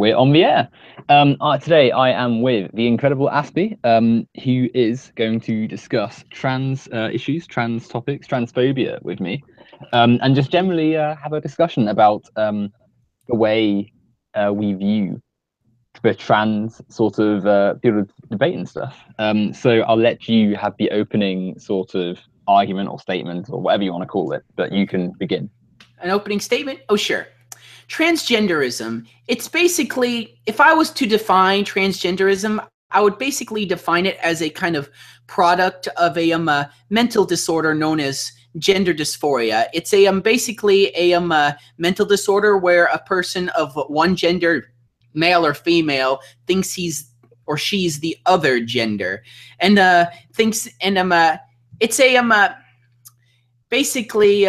we're on the air. Today I am with the Incredible Aspie, who is going to discuss trans issues, trans topics, transphobia with me, and just generally have a discussion about the way we view the trans sort of field of debate and stuff. So I'll let you have the opening sort of argument or statement or whatever you want to call it, but you can begin. An opening statement? Oh, sure. Transgenderism, it's basically, if I was to define transgenderism, I would basically define it as a kind of product of a mental disorder known as gender dysphoria. It's a basically a mental disorder where a person of one gender, male or female, thinks he's or she's the other gender, and thinks, and it's a basically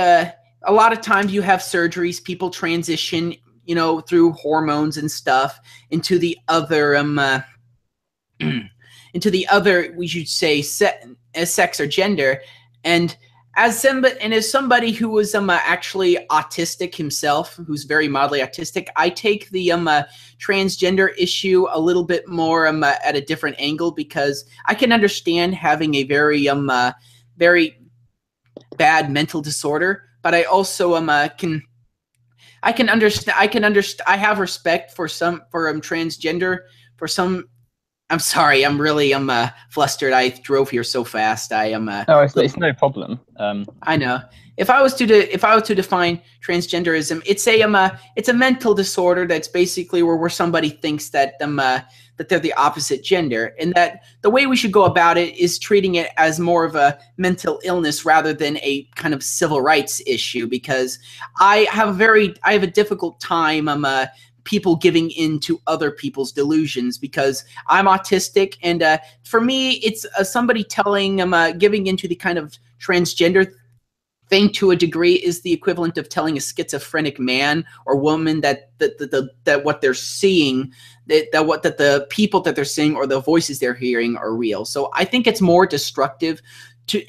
a lot of times you have surgeries, people transition, you know, through hormones and stuff into the other into the other, we should say, sex or gender. And as somebody who was actually autistic himself, who's very mildly autistic, I take the transgender issue a little bit more at a different angle, because I can understand having a very very bad mental disorder, but I also I have respect for transgender, for some. I'm sorry, I'm really flustered. I drove here so fast. No, it's no problem. I know. If I was to define transgenderism, it's a mental disorder that's basically where somebody thinks that that they're the opposite gender, and that the way we should go about it is treating it as more of a mental illness rather than a kind of civil rights issue, because I have a difficult time people giving in to other people's delusions, because I'm autistic, and for me it's somebody giving into the kind of transgender thing to a degree is the equivalent of telling a schizophrenic man or woman that what they're seeing, that the people that they're seeing or the voices they're hearing are real. So I think it's more destructive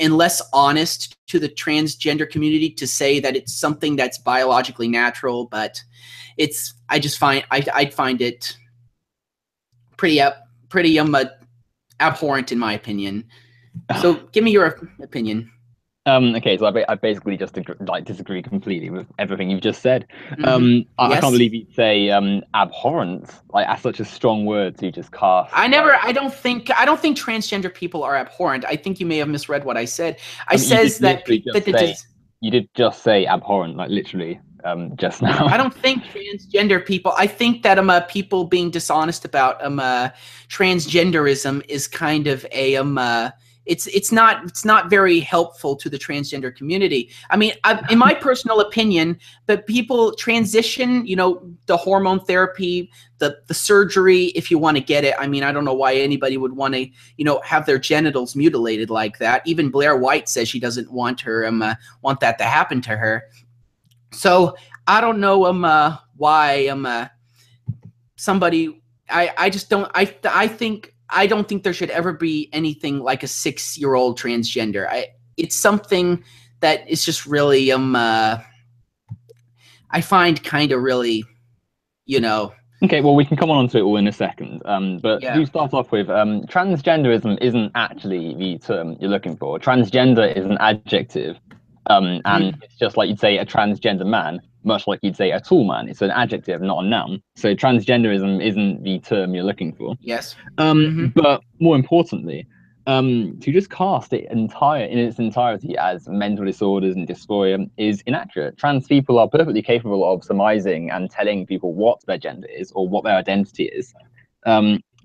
and less honest to the transgender community to say that it's something that's biologically natural, but I'd find it pretty abhorrent in my opinion. So give me your opinion. Okay, so I basically just disagree completely with everything you've just said. I can't believe you'd say abhorrent, like that's such a strong word to just cast. I don't think transgender people are abhorrent. I think you may have misread what I said. I you did just say abhorrent, like literally just now. I don't think transgender people. I think that people being dishonest about transgenderism is kind of a it's not very helpful to the transgender community. I mean, in my personal opinion, that people transition, you know, the hormone therapy, the surgery, if you want to get it. I mean, I don't know why anybody would want to, you know, have their genitals mutilated like that. Even Blair White says she doesn't want that to happen to her. So I don't know why somebody. I don't think there should ever be anything like a 6-year-old transgender. It's something that is just really I find kind of really, you know. Okay, well, we can come on to it all in a second. But to start off with, transgenderism isn't actually the term you're looking for. Transgender is an adjective, and it's just like you'd say a transgender man, much like you'd say a tall man. It's an adjective, not a noun. So transgenderism isn't the term you're looking for. Yes. But more importantly, to just cast it in its entirety as mental disorders and dysphoria is inaccurate. Trans people are perfectly capable of surmising and telling people what their gender is or what their identity is,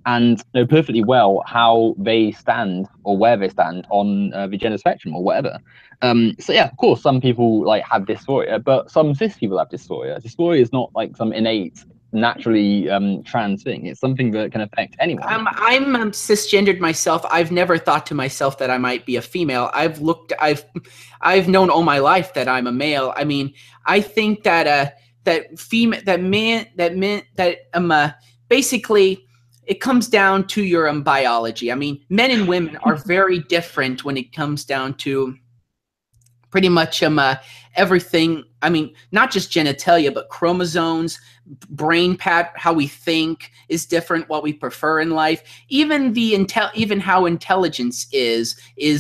and know perfectly well how they stand or where they stand on the gender spectrum or whatever. So yeah, of course, some people like have dysphoria, but some cis people have dysphoria. Dysphoria is not like some innate, naturally trans thing. It's something that can affect anyone. I'm cisgendered myself. I've never thought to myself that I might be a female. I've known all my life that I'm a male. I mean, I think that basically it comes down to your biology. I mean, men and women are very different when it comes down to pretty much everything. I mean, not just genitalia, but chromosomes, brain how we think is different, what we prefer in life. Even even how intelligence is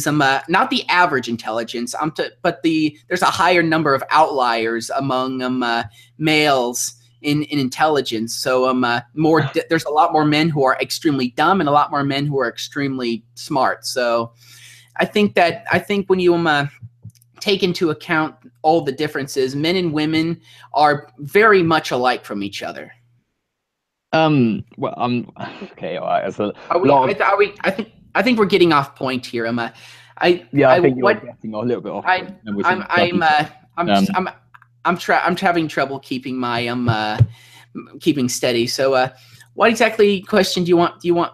not the average intelligence. But there's a higher number of outliers among males in intelligence. So there's a lot more men who are extremely dumb and a lot more men who are extremely smart. So I think when you take into account all the differences, men and women are very much alike from each other. Well, okay. All right. So I think we're getting off point here. I think you're getting a little bit off. I'm having trouble keeping my keeping steady. So, what exactly question do you want?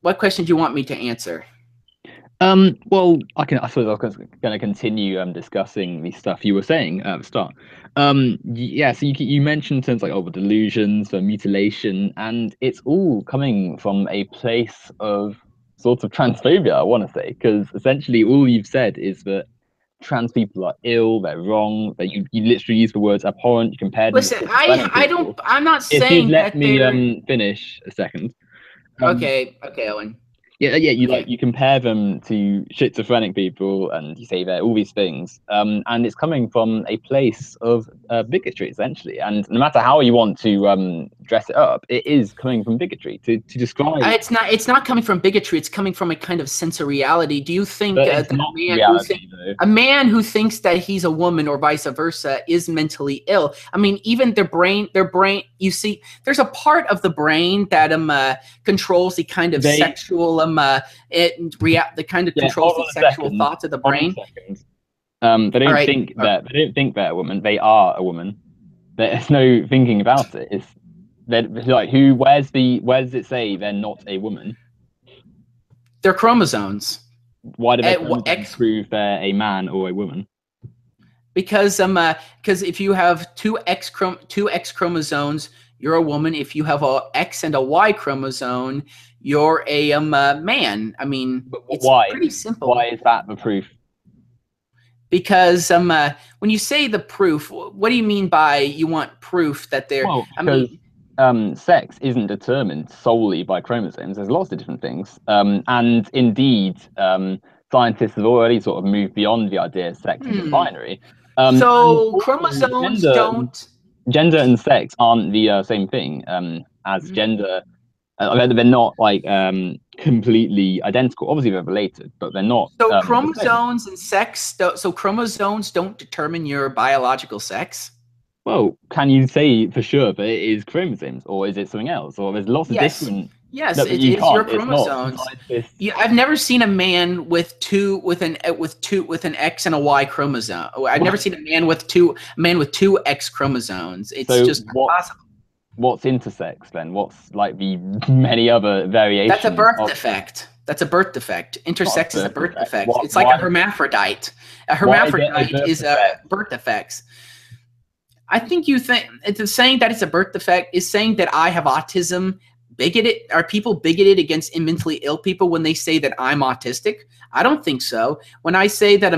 What question do you want me to answer? Well, I suppose I was going to continue discussing the stuff you were saying at the start. Yeah, so you mentioned terms like over delusions, mutilation, and it's all coming from a place of sort of transphobia, I want to say, because essentially all you've said is that trans people are ill, they're wrong, that you literally use the words abhorrent, you compare them. Listen, I'm not saying if you'd let me finish a second. Okay, Owen. Yeah, you compare them to schizophrenic people, and you say they're all these things, and it's coming from a place of bigotry, essentially. And no matter how you want to dress it up, it is coming from bigotry. To describe it's not coming from bigotry. It's coming from a kind of sense of reality. Do you think that a man who thinks that he's a woman or vice versa is mentally ill? I mean, even their brain. You see, there's a part of the brain that controls the kind of sexual the kind of controls the sexual thoughts of the brain. They don't think that they don't think they're a woman. They are a woman. There's no thinking about it. It's like where does it say they're not a woman? They're chromosomes. Why do they prove they're a man or a woman? Because if you have two X chromosomes, you're a woman. If you have a X and a Y chromosome, you're a man. I mean, it's pretty simple. Why is that the proof? Because when you say the proof, what do you mean by you want proof that they're? Well, because sex isn't determined solely by chromosomes. There's lots of different things, and indeed, scientists have already sort of moved beyond the idea of sex as binary. So chromosomes Gender and sex aren't the same thing as gender. They're not like completely identical. Obviously, they're related, but they're not. So chromosomes and sex. So chromosomes don't determine your biological sex. Well, can you say for sure that it is chromosomes, or is it something else, or there's lots of different? Yes, it's your chromosomes. I've never seen a man with an X and a Y chromosome. I've never seen a man with two X chromosomes. It's just impossible. What's intersex then? What's like the many other variations? That's a birth defect. That's a birth defect. Intersex is a birth defect. It's like a hermaphrodite. A hermaphrodite is a birth defect. I think it's saying that it's a birth defect is saying that I have autism. Are people bigoted against mentally ill people when they say that I'm autistic? I don't think so. When I say that a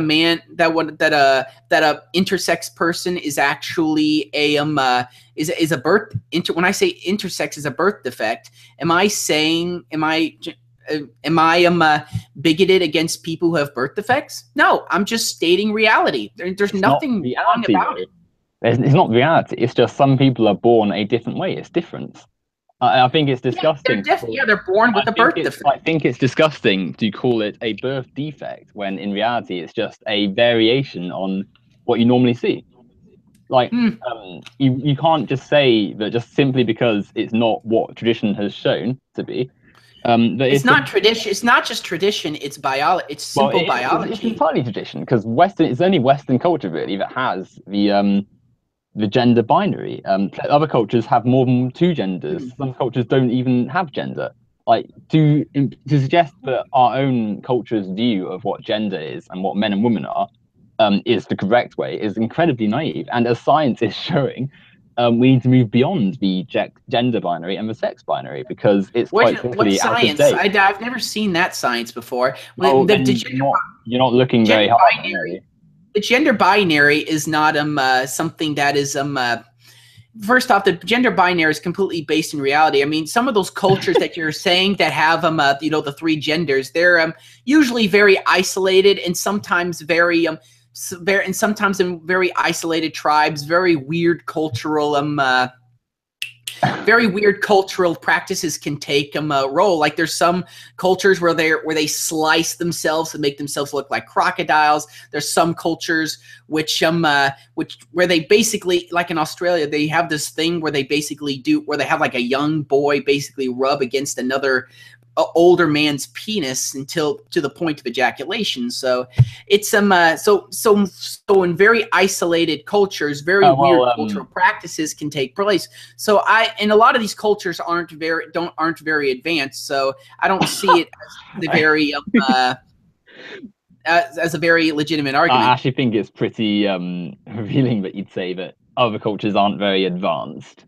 intersex person is actually when I say intersex is a birth defect, am I bigoted against people who have birth defects? No, I'm just stating reality. There's nothing wrong about it. It's not reality. It's just some people are born a different way. It's different. I think it's disgusting. They're born with a birth defect. I think it's disgusting to call it a birth defect when in reality it's just a variation on what you normally see. Like you can't just say that just simply because it's not what tradition has shown to be. It's not tradition. It's not just tradition. It's biology. It's simple biology. It's entirely tradition because it's only Western culture really that has the gender binary. Other cultures have more than two genders. Some cultures don't even have gender. Like to suggest that our own culture's view of what gender is and what men and women are is the correct way is incredibly naive. And as science is showing, we need to move beyond the gender binary and the sex binary because it's quite simply out of date. I've never seen that science before. You're not looking very hard. the gender binary is not something that is first off, the gender binary is completely based in reality. I mean, some of those cultures that you're saying that have you know, the three genders, they're usually very isolated and sometimes very and sometimes in very isolated tribes, very weird cultural practices can take a role. Like there's some cultures where they slice themselves and make themselves look like crocodiles. There's some cultures which where they basically, like in Australia, they have this thing where they basically where they have like a young boy basically rub against another older man's penis until to the point of ejaculation. So it's so in very isolated cultures, very weird cultural practices can take place. So and a lot of these cultures aren't very advanced. So I don't see it as the very as a very legitimate argument. I actually think it's pretty revealing that you'd say that other cultures aren't very advanced.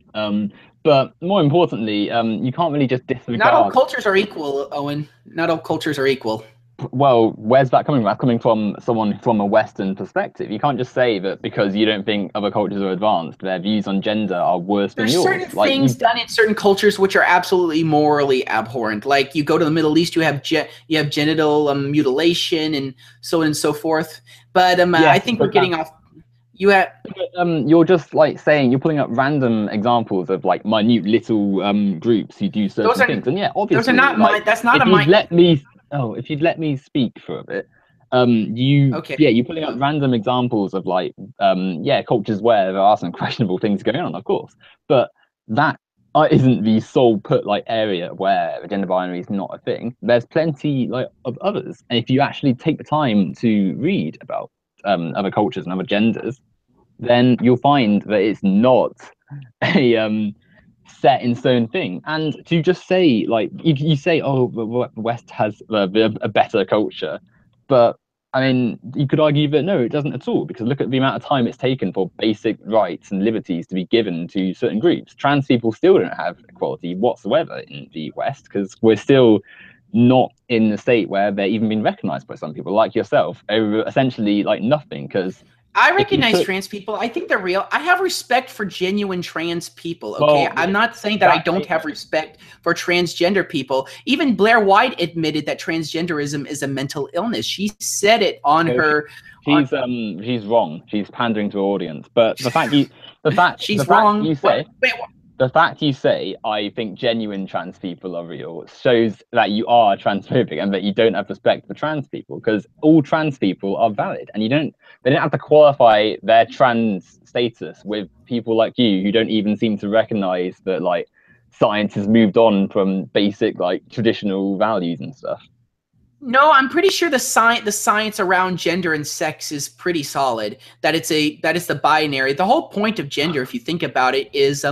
But more importantly, you can't really just disregard. Not all cultures are equal, Owen. Not all cultures are equal. Well, where's that coming from? That's coming from someone from a Western perspective. You can't just say that because you don't think other cultures are advanced, their views on gender are worse than yours. There's certain things done in certain cultures which are absolutely morally abhorrent. Like you go to the Middle East, you have genital mutilation and so on and so forth. But I think we're getting off. You're just like saying, you're pulling up random examples of like minute little groups who do certain things, and obviously those are not that's not if you'd let me speak for a bit, you're pulling up random examples of like cultures where there are some questionable things going on, of course, but that isn't the sole area where the gender binary is not a thing. There's plenty of others, and if you actually take the time to read about other cultures and other genders, then you'll find that it's not a set in stone thing. And to just say, like, you say, oh, the West has a better culture, but I mean, you could argue that no, it doesn't at all, because look at the amount of time it's taken for basic rights and liberties to be given to certain groups. Trans people still don't have equality whatsoever in the West, because we're still not in the state where they're even being recognized by some people like yourself over essentially like nothing. Because I recognize trans people. I think they're real. I have respect for genuine trans people. Okay, I'm not saying that I don't have respect for transgender people. Even Blair White admitted that transgenderism is a mental illness. She said it on her. She's wrong. She's pandering to her audience. But the fact you say I think genuine trans people are real shows that you are transphobic and that you don't have respect for trans people, because all trans people are valid, and they don't have to qualify their trans status with people like you who don't even seem to recognize that like science has moved on from basic like traditional values and stuff. No, I'm pretty sure the science around gender and sex is pretty solid. That is the binary. The whole point of gender, if you think about it, is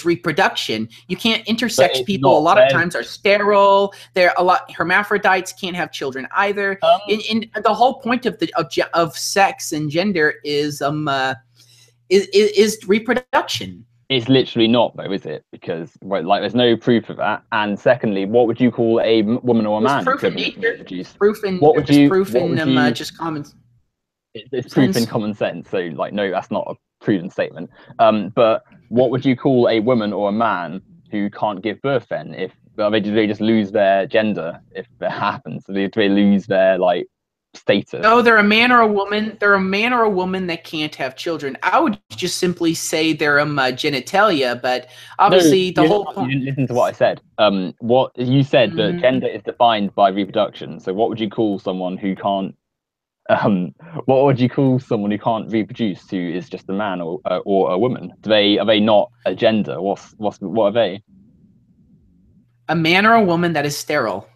reproduction. You can't intersex people. A lot of times are sterile. Hermaphrodites can't have children either. In the whole point of sex and gender is reproduction. It's literally not, though, is it? Because there's no proof of that. And secondly, what would you call a woman or a man? Proof in nature. Proof in just common. It's proof in common sense. So no, that's not a proven statement. But what would you call a woman or a man who can't give birth then? If they just lose their gender if that happens? So they lose their status. No, they're a man or a woman. They're a man or a woman that can't have children. I would just simply say they're genitalia, but obviously the whole point. You didn't listen to what I said. What you said that gender is defined by reproduction. So what would you call someone who can't? What would you call someone who can't reproduce, who is just a man or a woman? Are they not a gender? What are they? A man or a woman that is sterile.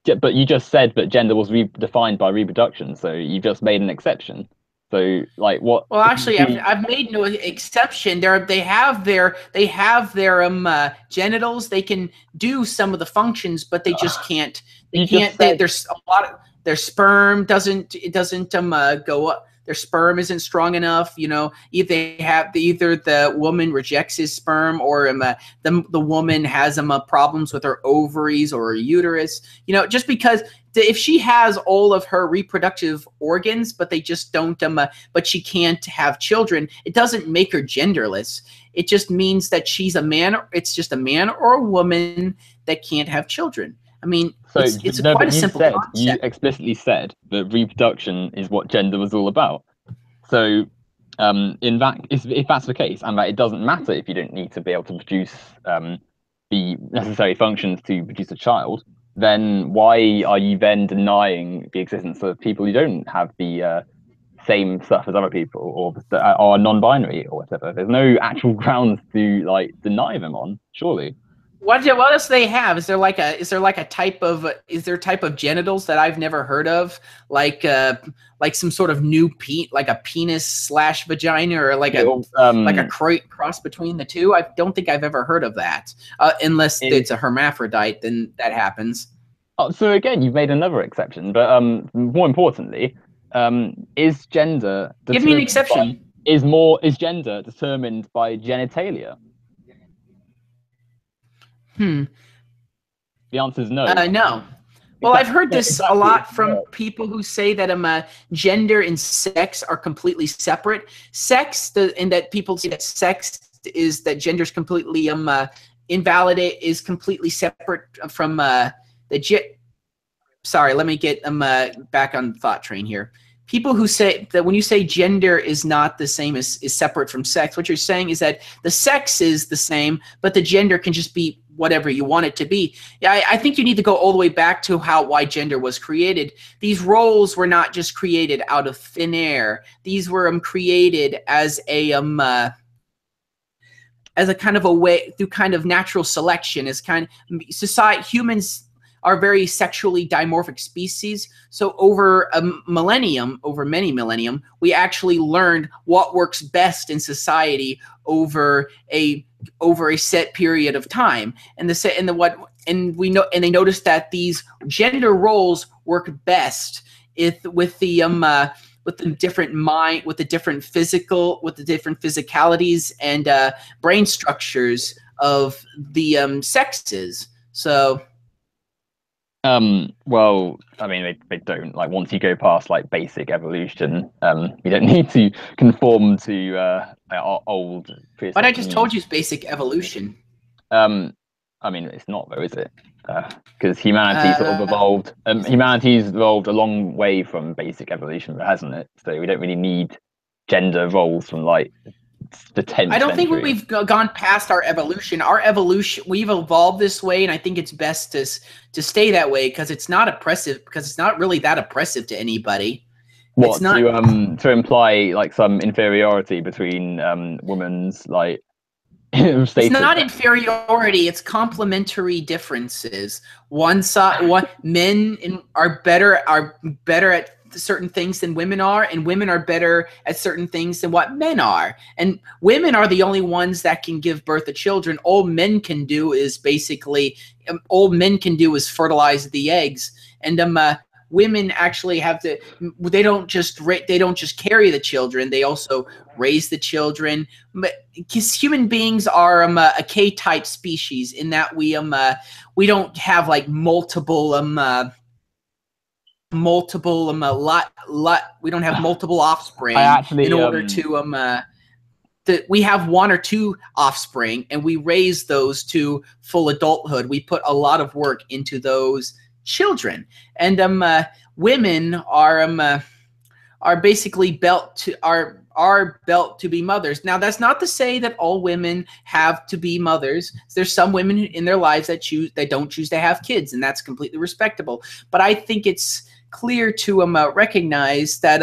Yeah, but you just said that gender was defined by reproduction, so you just made an exception. So, what? Well, actually, I've made no exception. They have their genitals. They can do some of the functions, but they just can't. There's a lot of their sperm doesn't go up. Their sperm isn't strong enough, either the woman rejects his sperm, or the woman has problems with her ovaries or her uterus. Just because if she has all of her reproductive organs, but they just don't, but she can't have children, it doesn't make her genderless. It just means that she's a man. It's just a man or a woman that can't have children. I mean, so it's quite a simple concept. You explicitly said that reproduction is what gender was all about. So, if that's the case, and that it doesn't matter if you don't need to be able to produce the necessary functions to produce a child, then why are you then denying the existence of people who don't have the same stuff as other people, or that are non-binary or whatever? There's no actual grounds to like deny them on, surely. What else do they have? Is there like a type of genitals that I've never heard of, like some sort of new like a penis / vagina, or like a cross between the two? I don't think I've ever heard of that, unless it's a hermaphrodite. Then that happens. Oh, so again, you've made another exception, but more importantly, is gender? Give me an exception. Is gender determined by genitalia? The answer is no. No. Well, I've heard this a lot from people who say that gender and sex are completely separate. And that people say that that gender is completely invalidate, is completely separate from Sorry, let me get back on the thought train here. People who say that when you say gender is not the same as is separate from sex, what you're saying is that the sex is the same, but the gender can just be whatever you want it to be. Yeah, I think you need to go all the way back to why gender was created. These roles were not just created out of thin air. These were created as a kind of a way, through kind of natural selection, as kind of society. Humans are very sexually dimorphic species. So over many millennium, we actually learned what works best in society over a set period of time. And they noticed that these gender roles work best with the different physicalities and brain structures of the sexes. So. Well, I mean, they don't, like, once you go past like basic evolution, you don't need to conform to our old. But I just told you it's basic evolution. I mean, it's not though, is it? Because humanity sort of evolved. Humanity's evolved a long way from basic evolution, hasn't it? So we don't really need gender roles from like the 10th. I don't think we've gone past our evolution. We've evolved this way, and I think it's best to stay that way because it's not oppressive. Because it's not really that oppressive to anybody. What, it's not to imply like some inferiority between women's like status? It's not inferiority. It's complementary differences. Men are better at certain things than women are, and women are better at certain things than what men are. And women are the only ones that can give birth to children. All men can do is fertilize the eggs. And women actually have to. They don't just carry the children. They also raise the children. Because human beings are a K-type species in that we don't have like multiple we don't have multiple offspring in order to we have one or two offspring, and we raise those to full adulthood. We put a lot of work into those children, and women are basically built to be mothers. Now, that's not to say that all women have to be mothers. There's some women in their lives that don't choose to have kids, and that's completely respectable. But I think it's clear to recognize that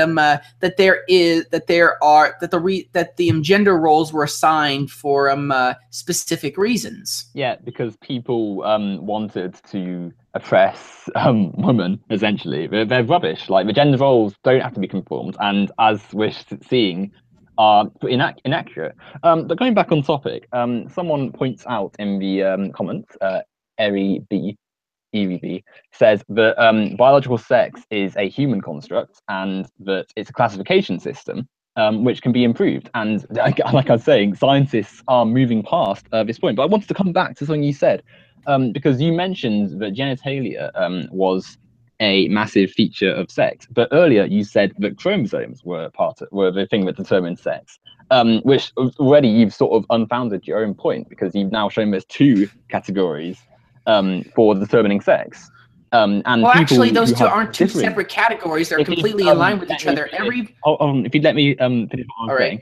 the gender roles were assigned for specific reasons. Yeah, because people wanted to oppress women. Essentially, they're rubbish. Like, the gender roles don't have to be conformed, and as we're seeing, are inaccurate. But going back on topic, someone points out in the comments, Evie B says that biological sex is a human construct and that it's a classification system which can be improved. And like I was saying, scientists are moving past this point. But I wanted to come back to something you said, because you mentioned that genitalia was a massive feature of sex. But earlier you said that chromosomes were the thing that determines sex, which already you've sort of unfounded your own point, because you've now shown there's two categories for determining sex. And well, people actually, those who two have aren't two different. separate categories. They're If you, completely in line with let each me other. finish, if you'd let me finish what I'm saying.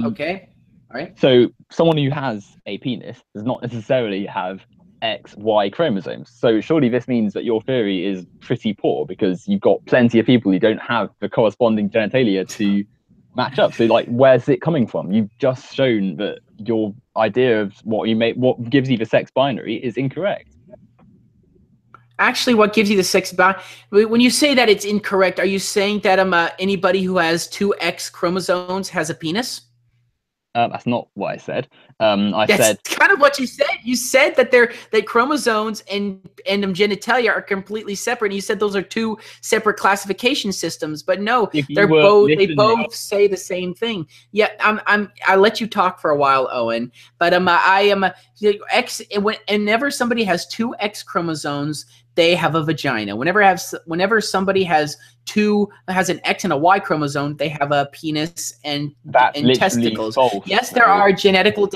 Okay. All right. So someone who has a penis does not necessarily have X, Y chromosomes. So surely this means that your theory is pretty poor, because you've got plenty of people who don't have the corresponding genitalia to match up. So like, where's it coming from? You've just shown that your idea of what gives you the sex binary is incorrect. Actually, what gives you the sex binary? When you say that it's incorrect, are you saying that anybody who has two X chromosomes has a penis? That's not what I said. That's said kind of what you said. You said that that chromosomes and genitalia are completely separate. And you said those are two separate classification systems, but no, they're both. They both say the same thing. Yeah, I let you talk for a while, Owen. But I am X. Whenever somebody has two X chromosomes, they have a vagina. Whenever somebody has an X and a Y chromosome, they have a penis and testicles. False. Yes, there are genetical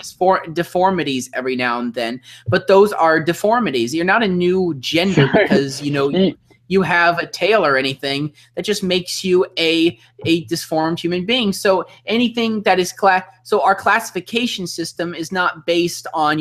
deformities every now and then, but those are deformities. You're not a new gender because you have a tail or anything. That just makes you a disformed human being. So anything that is so our classification system is not based on,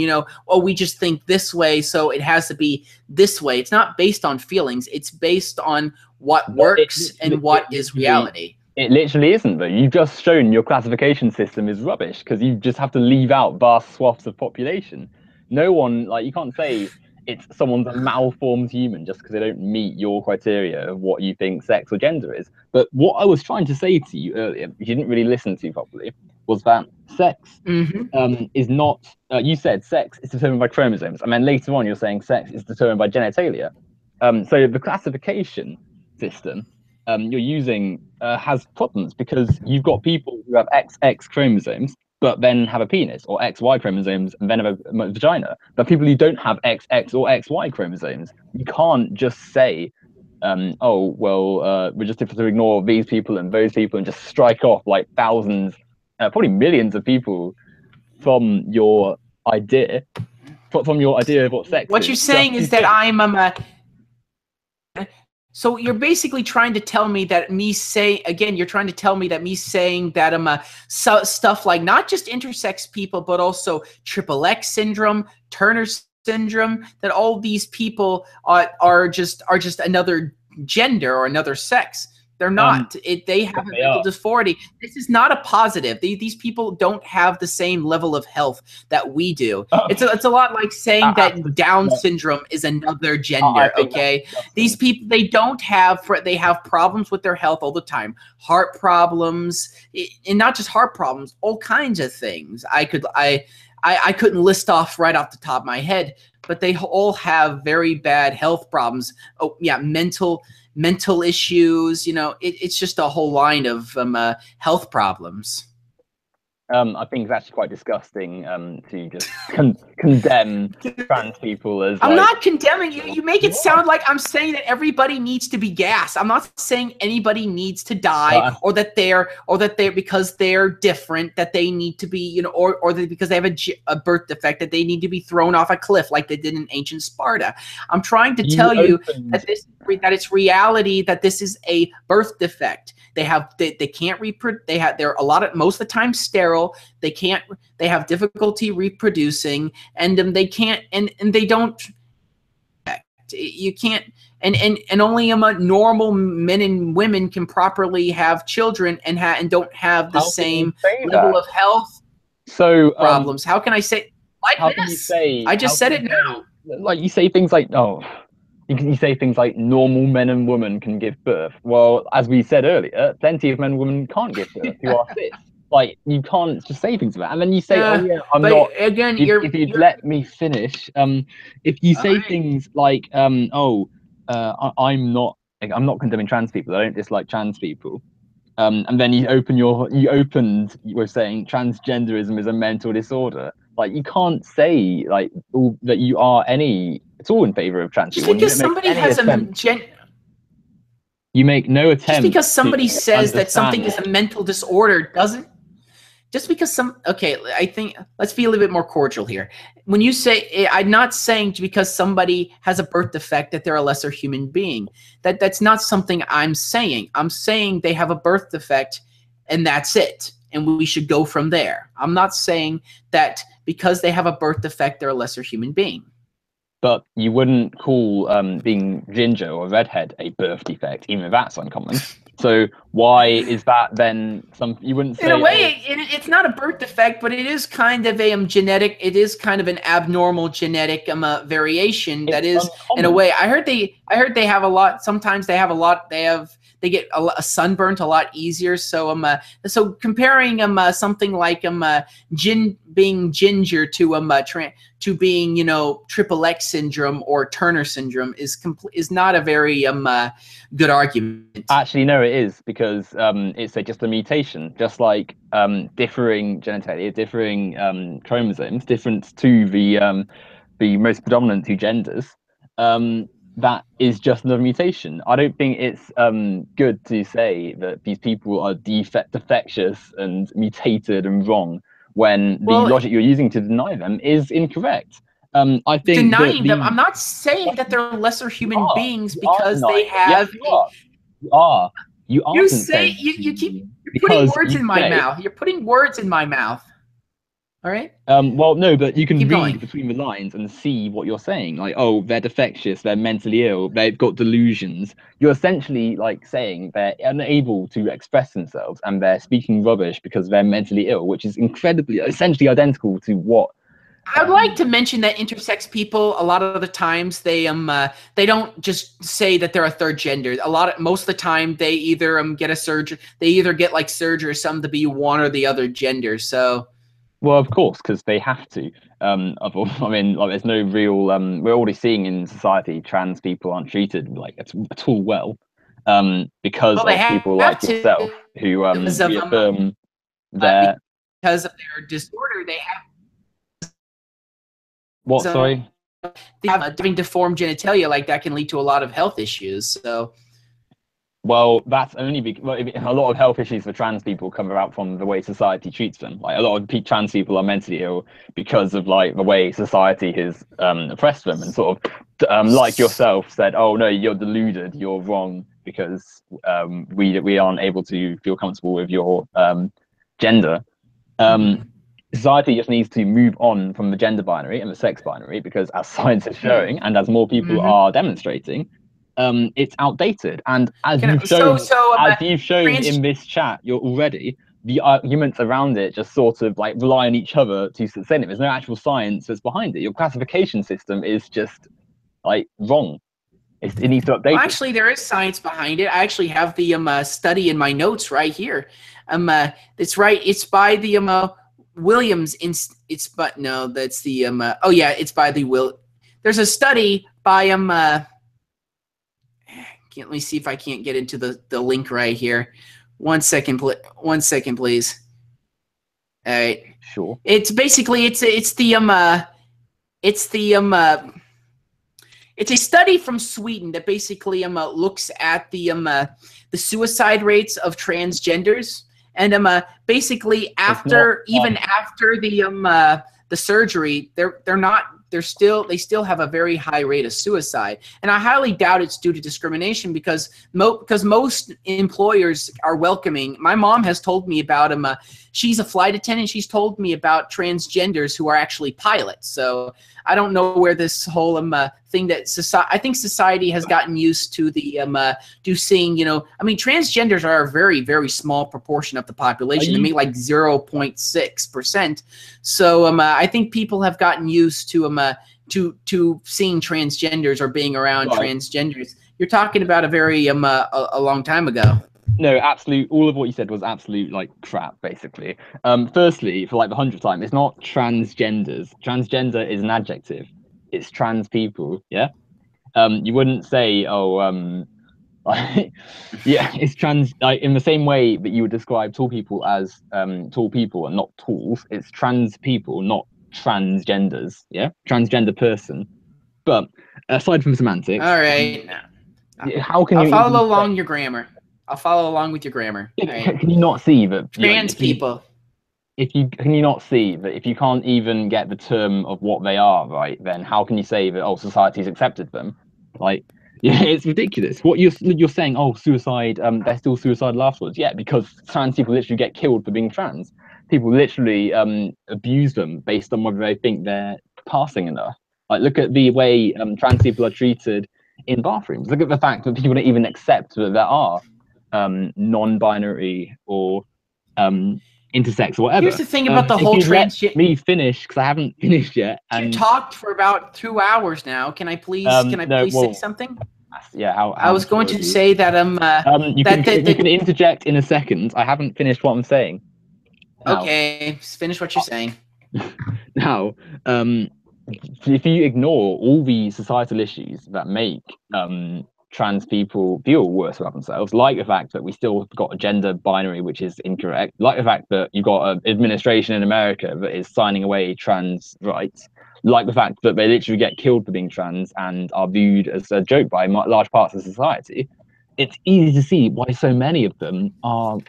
we just think this way, so it has to be this way. It's not based on feelings. It's based on what works and what is reality. It literally isn't, though. You've just shown your classification system is rubbish, because you just have to leave out vast swaths of population. No one, you can't say it's someone's a malformed human just because they don't meet your criteria of what you think sex or gender is. But what I was trying to say to you earlier, you didn't really listen to properly, was that sex is not. You said sex is determined by chromosomes, and then later on you're saying sex is determined by genitalia. So the classification system you're using has problems, because you've got people who have XX chromosomes but then have a penis, or XY chromosomes and then have a vagina. But people who don't have XX or XY chromosomes, you can't just say, we just have to ignore these people and those people and just strike off like thousands, probably millions of people from your idea of what sex is. What you're saying is that I'm so you're basically trying to tell me that you're trying to tell me that me saying that stuff like not just intersex people, but also XXX syndrome, Turner syndrome, that all these people are just another gender or another sex. They're not. They have a mental dysphoria. This is not a positive. These people don't have the same level of health that we do. It's a lot like saying that Down syndrome is another gender. Okay, these people they have problems with their health all the time, heart problems, and not just heart problems, all kinds of things. I couldn't list off right off the top of my head, but they all have very bad health problems. Oh yeah, mental issues, it's just a whole line of health problems. I think it's actually quite disgusting to just condemn trans people as. I'm not condemning you. You make it sound like I'm saying that everybody needs to be gassed. I'm not saying anybody needs to die, or that they're because they're different that they need to be, or that because they have a birth defect that they need to be thrown off a cliff like they did in ancient Sparta. I'm trying to tell you that it's reality, that this is a birth defect. They can't reproduce. Most of the time sterile. They have difficulty reproducing, and they can't, and they don't. You can't, and only normal men and women can properly have children and don't have the same level of health problems. How can I say like this? I just said it now. Like you say things like you say things like normal men and women can give birth. Well, as we said earlier, plenty of men and women can't give birth who are cis. Like, you can't just say things like that. And then you say, I'm not. Again, if you'd let me finish, if you say things like, I'm not condemning trans people. I don't dislike trans people. And then you opened with saying transgenderism is a mental disorder. Like, you can't say that you are at all in favor of trans people. Because somebody has You make no attempt. Just because somebody to says that something understand is a mental disorder doesn't. Just because okay, I think let's be a little bit more cordial here. When you say, I'm not saying because somebody has a birth defect that they're a lesser human being. That's not something I'm saying. I'm saying they have a birth defect and that's it. And we should go from there. I'm not saying that because they have a birth defect, they're a lesser human being. But you wouldn't call being ginger or redhead a birth defect, even if that's uncommon. So why is that then you wouldn't say... In a way, it's not a birth defect, but it is kind of a genetic, it is kind of an abnormal genetic variation that is uncommon. In a way. I heard they have a lot, sometimes they have a lot, they get a sunburnt a lot easier. So so comparing something like being ginger to being, you know, triple X syndrome or Turner syndrome is not a very good argument. Actually, no, it is, because it's just a mutation, just like differing genitalia, differing chromosomes, different to the most predominant two genders. That is just another mutation. I don't think it's good to say that these people are defectious and mutated and wrong when the logic you're using to deny them is incorrect. I think denying them. I'm not saying that they're lesser human beings because they have. Yes, you are. You are. You say you keep putting words in my mouth. You're putting words in my mouth. All right. Well, no, but you can Keep read going. between the lines and see what you're saying. Like, oh, they're defectious, they're mentally ill, they've got delusions. You're essentially like saying they're unable to express themselves and they're speaking rubbish because they're mentally ill, which is essentially identical to what. I'd like to mention that intersex people, a lot of the times they don't just say that they're a third gender. Most of the time they either get a surgery, they either get like surgery or something to be one or the other gender. So. Well, of course, because they have to. I mean, like, there's no real. We're already seeing in society trans people aren't treated like at all well, because of people like yourself who reaffirm their because of their disorder. They have what? Sorry, they have having deformed genitalia like that can lead to a lot of health issues. So. Well, that's only because a lot of health issues for trans people come about from the way society treats them. Like, a lot of trans people are mentally ill because of like the way society has oppressed them, and sort of like yourself said, "Oh no, you're deluded, you're wrong because we aren't able to feel comfortable with your gender." Society just needs to move on from the gender binary and the sex binary, because as science is showing and as more people are demonstrating, it's outdated. And as you've shown in this chat, the arguments around it just sort of like rely on each other to sustain it. There's no actual science that's behind it. Your classification system is just like wrong. It needs to update. Well, actually, there is science behind it. I actually have the study in my notes right here. It's right. It's by the Williams. It's but no, that's the oh yeah, it's by the There's a study by Let me see if I can't get into the link right here. 1 second, 1 second, please. All right. Sure. It's basically it's a study from Sweden that basically looks at the suicide rates of transgenders, and basically after the surgery, they still have a very high rate of suicide, and I highly doubt it's due to discrimination because most employers are welcoming. My mom has told me about she's a flight attendant. She's told me about transgenders who are actually pilots. So I don't know where this whole thing that I think society has gotten used to seeing, I mean, transgenders are a very, very small proportion of the population. They make like 0.6%. So I think people have gotten used to seeing transgenders or being around transgenders. You're talking about a very a long time ago. No, absolute. All of what you said was absolute like crap, basically. Firstly, for like the 100th time, it's not transgenders. Transgender is an adjective. It's trans people. Yeah. You wouldn't say, oh, yeah, it's trans. Like, in the same way that you would describe tall people as tall people and not tools. It's trans people, not transgenders. Yeah, transgender person. But aside from semantics, all right. How can I'll you follow even along your grammar. I'll follow along with your grammar. All right. can you not see that Trans people. if you can you not see that if you can't even get the term of what they are right, then how can you say that society's accepted them? Like, yeah, it's ridiculous. What you're saying, suicide, they're still suicidal afterwards. Yeah, because trans people literally get killed for being trans. People literally abuse them based on whether they think they're passing enough. Like, look at the way trans people are treated in bathrooms. Look at the fact that people don't even accept that there are non-binary or intersex or whatever. Here's the thing about the if whole you let me finish, because I haven't finished yet. You And talked for about 2 hours now. Can I please say something? Yeah, how I was going to say that you can interject in a second. I haven't finished what I'm saying. Now, okay, finish what you're saying. Now, if you ignore all the societal issues that make trans people feel worse about themselves, like the fact that we still got a gender binary which is incorrect, like the fact that you've got an administration in America that is signing away trans rights, like the fact that they literally get killed for being trans and are viewed as a joke by large parts of society, it's easy to see why so many of them are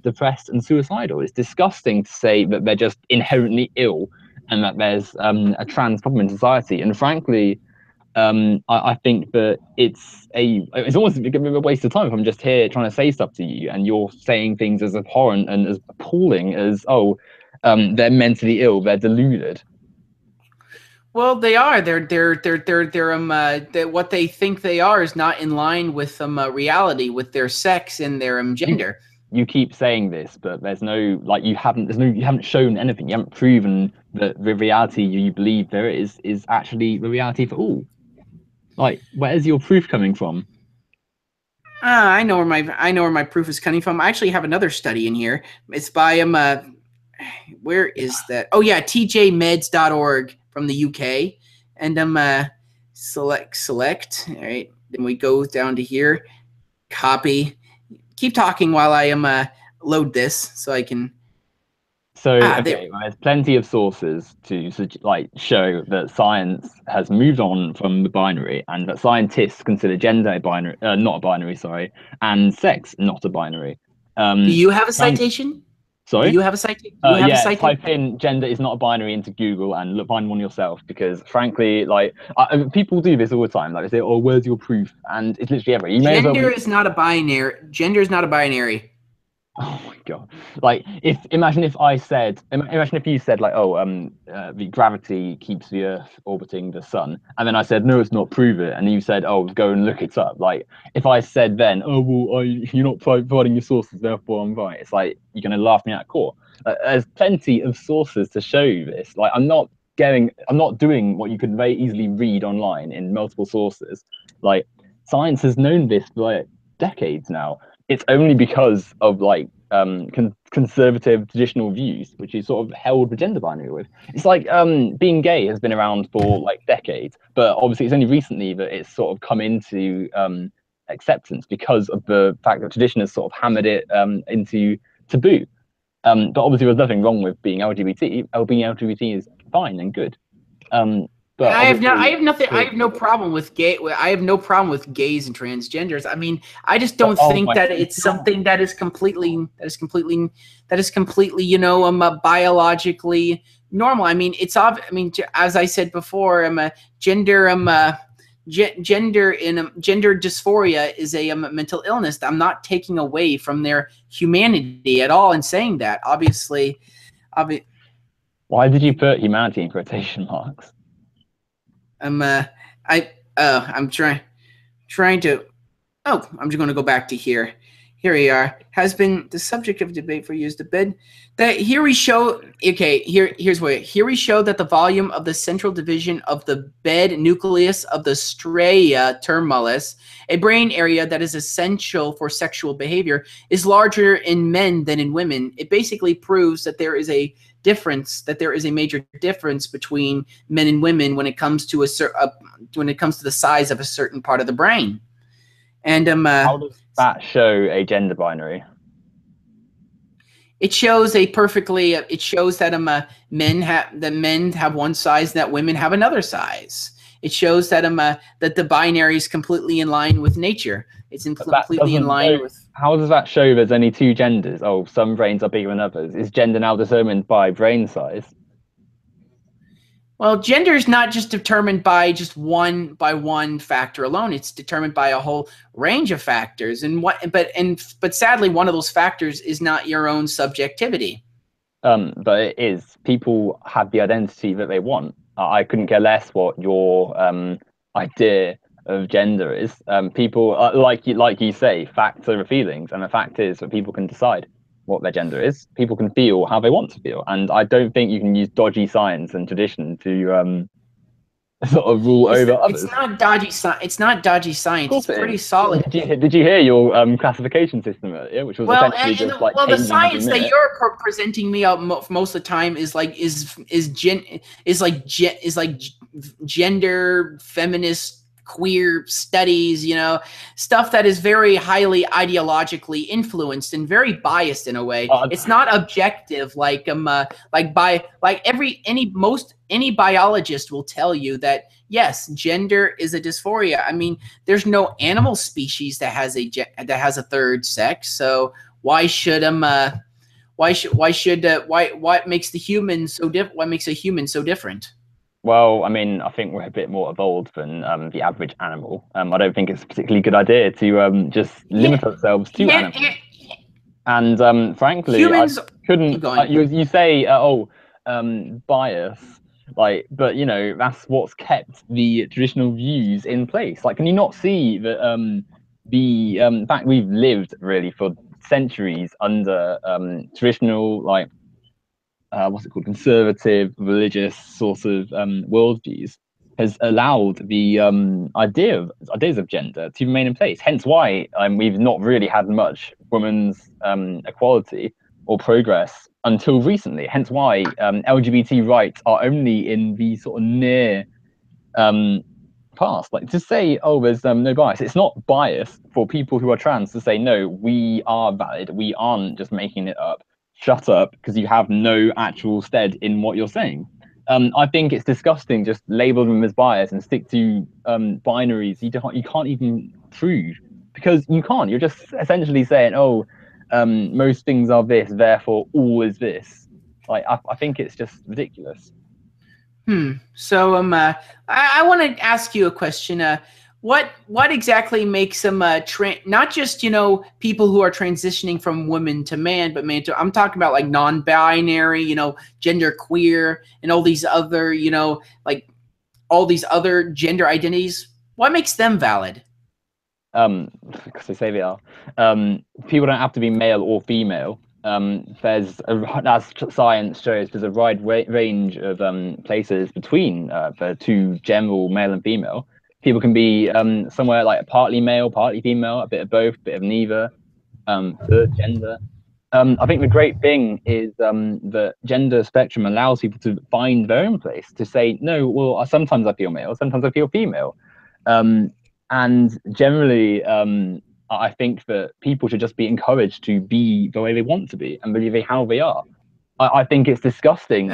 depressed and suicidal. It's disgusting to say that they're just inherently ill and that there's a trans problem in society. And frankly, I think that it's almost a waste of time if I'm just here trying to say stuff to you and you're saying things as abhorrent and as appalling as, they're mentally ill, they're deluded. Well, they are. They're what they think they are is not in line with reality, with their sex and their gender. You keep saying this, but there's no you haven't shown anything. You haven't proven that the reality you believe there is actually the reality for all. Like, where's your proof coming from? I know where my proof is coming from. I actually have another study in here. It's by where is that? Oh yeah, tjmeds.org from the UK. And select. All right. Then we go down to here. Copy. Keep talking while I load this so I can. So there's plenty of sources to show that science has moved on from the binary, and that scientists consider gender a binary, not a binary, sorry, and sex not a binary. Do you have a citation? Sorry? Do you have a citation? Type in gender is not a binary into Google and find one yourself, because frankly, people do this all the time. Like, they say, "Oh, where's your proof?" And it's literally everywhere. Gender is not a binary. Gender is not a binary. Oh my god! Imagine if you said the gravity keeps the Earth orbiting the sun, and then I said no, it's not, prove it, and you said, oh, go and look it up. Like, if I said then, oh well, you're not providing your sources, therefore I'm right. It's like you're gonna laugh me out of court. There's plenty of sources to show you this. Like, I'm not doing what you could very easily read online in multiple sources. Like, science has known this for decades now. It's only because of conservative traditional views, which is sort of held the gender binary with. It's like being gay has been around for decades, but obviously it's only recently that it's sort of come into acceptance because of the fact that tradition has sort of hammered it into taboo. But obviously there's nothing wrong with being LGBT. Being LGBT is fine and good. But I have no problem with gay. I have no problem with gays and transgenders. I mean, I just don't think that it's something that is completely, biologically normal. I mean, it's obvious. I mean, as I said before, gender dysphoria is a mental illness. I'm not taking away from their humanity at all in saying that. Obviously. Why did you put humanity in quotation marks? I'm trying to. Oh, I'm just going to go back to here. Here we are. Has been the subject of debate for years. The bed that here we show. Okay, here's where here we show that the volume of the central division of the bed nucleus of the stria terminalis, a brain area that is essential for sexual behavior, is larger in men than in women. It basically proves that there is a difference, that there is a major difference between men and women when it comes to the size of a certain part of the brain. And how does that show a gender binary? It shows It shows that men have one size, and that women have another size. it shows that that the binary is completely in line with nature. It's completely in line with. How does that show there's only two genders? Oh, some brains are bigger than others. Is gender now determined by brain size? Well, gender is not just determined by just one factor alone. It's determined by a whole range of factors. But sadly, one of those factors is not your own subjectivity. But it is. People have the identity that they want. I couldn't care less what your idea of gender is. People, like you say, facts over feelings, and the fact is that people can decide what their gender is. People can feel how they want to feel, and I don't think you can use dodgy science and tradition to sort of rule over others. It's not dodgy science. It's not dodgy science. It's pretty solid. Did you hear your classification system earlier, which was essentially just like the science that you're presenting me out most of the time is like gender, feminist, queer studies, you know, stuff that is very highly ideologically influenced and very biased in a way. It's not objective like any biologist will tell you that yes, gender is a dysphoria. I mean, there's no animal species that has a third sex, so what makes a human so different? Well, I mean, I think we're a bit more evolved than the average animal. I don't think it's a particularly good idea to just limit ourselves to animals. And frankly, humans, I couldn't. You say, bias, like, but you know, that's what's kept the traditional views in place. Like, can you not see that the fact we've lived really for centuries under traditional, like, what's it called, conservative religious sort of worldviews has allowed the ideas of gender to remain in place, hence why we've not really had much women's equality or progress until recently, hence why LGBT rights are only in the sort of near past. Like, to say, oh, there's no bias, it's not bias for people who are trans to say, no, we are valid, we aren't just making it up, shut up, because you have no actual stead in what you're saying. I think it's disgusting just label them as bias and stick to binaries you can't even prove, because you can't. You're just essentially saying, oh, most things are this, therefore all is this. Like, I think it's just ridiculous. So I want to ask you a question. What exactly makes them not just, you know, people who are transitioning from woman to man, but man to, I'm talking about like non-binary, you know, gender queer and all these other, you know, like all these other gender identities. What makes them valid? Because they say they are. People don't have to be male or female. As science shows, there's a wide range of places between the two general male and female. People can be somewhere like partly male, partly female, a bit of both, a bit of neither, third gender. I think the great thing is the gender spectrum allows people to find their own place, to say, no, well, sometimes I feel male, sometimes I feel female. And generally, I think that people should just be encouraged to be the way they want to be and believe how they are. I think it's disgusting.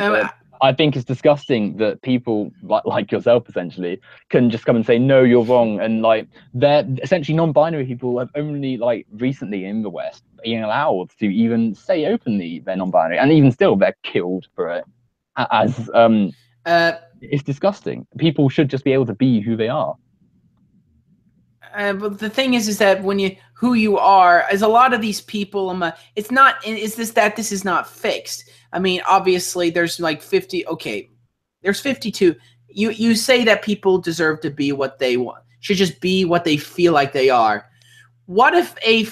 I think it's disgusting that people like yourself essentially can just come and say, no, you're wrong. And like, they're essentially non-binary people have only like recently in the West being allowed to even say openly they're non-binary, and even still they're killed for it. As it's disgusting. People should just be able to be who they are. But the thing is that when who you are, as a lot of these people, it's not. This is not fixed. I mean, obviously, there's like 50. Okay, there's 52. You say that people deserve to be what they want, should just be what they feel like they are. What if a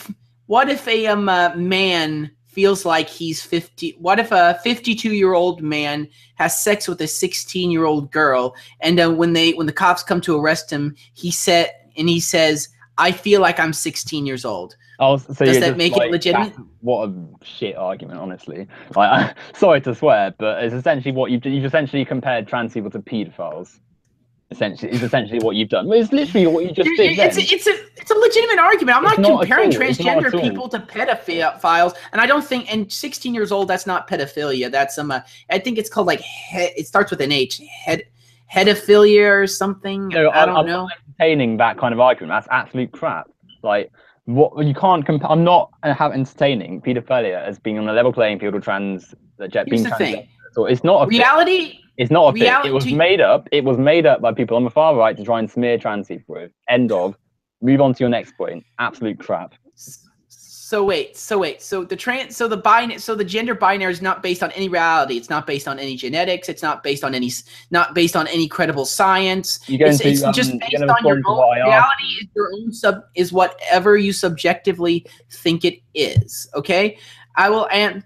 man feels like he's 50? What if a 52-year-old man has sex with a 16-year-old girl, and when the cops come to arrest him, he says, I feel like I'm 16 years old. Does that make it legitimate? What a shit argument, honestly. Like, sorry to swear, but it's essentially what you've essentially compared trans people to paedophiles. Essentially what you've done. Well, it's literally what you just did. It's a legitimate argument. I'm not comparing transgender people to pedophiles, and I don't think. And 16 years old, that's not pedophilia. That's I think it's called like it starts with an H. pedophilia or something. No, I don't I'm know. not entertaining that kind of argument. That's absolute crap. Like, what you can't compare. I'm not entertaining paedophilia as being on a level playing field with Here's being the transgender. thing. So it's not a thing. Reality. It's not a thing. It was Reality. made up. It was made up by people on the far right to try and smear trans people with. End of. Move on to your next point. Absolute crap. So the gender binary is not based on any reality. It's not based on any genetics. It's not based on any credible science. It's just based on your own reality. Is whatever you subjectively think it is. Okay,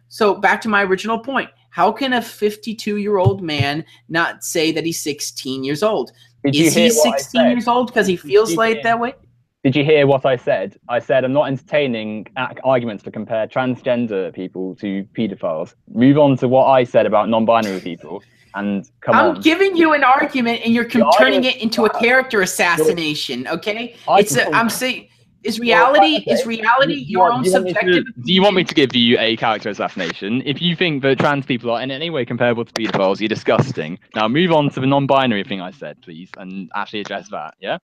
so back to my original point. How can a 52-year-old man not say that he's 16 years old? Is he 16 years old because he feels like that way? Did you hear what I said? I said I'm not entertaining arguments to compare transgender people to paedophiles. Move on to what I said about non-binary people, and I'm giving you an argument, and you're turning it into a character assassination. Okay, I'm saying. Is reality your own subjective? Do you want me to give you a character assassination? If you think that trans people are in any way comparable to pedophiles, you're disgusting. Now move on to the non-binary thing I said, please, and actually address that. Yeah.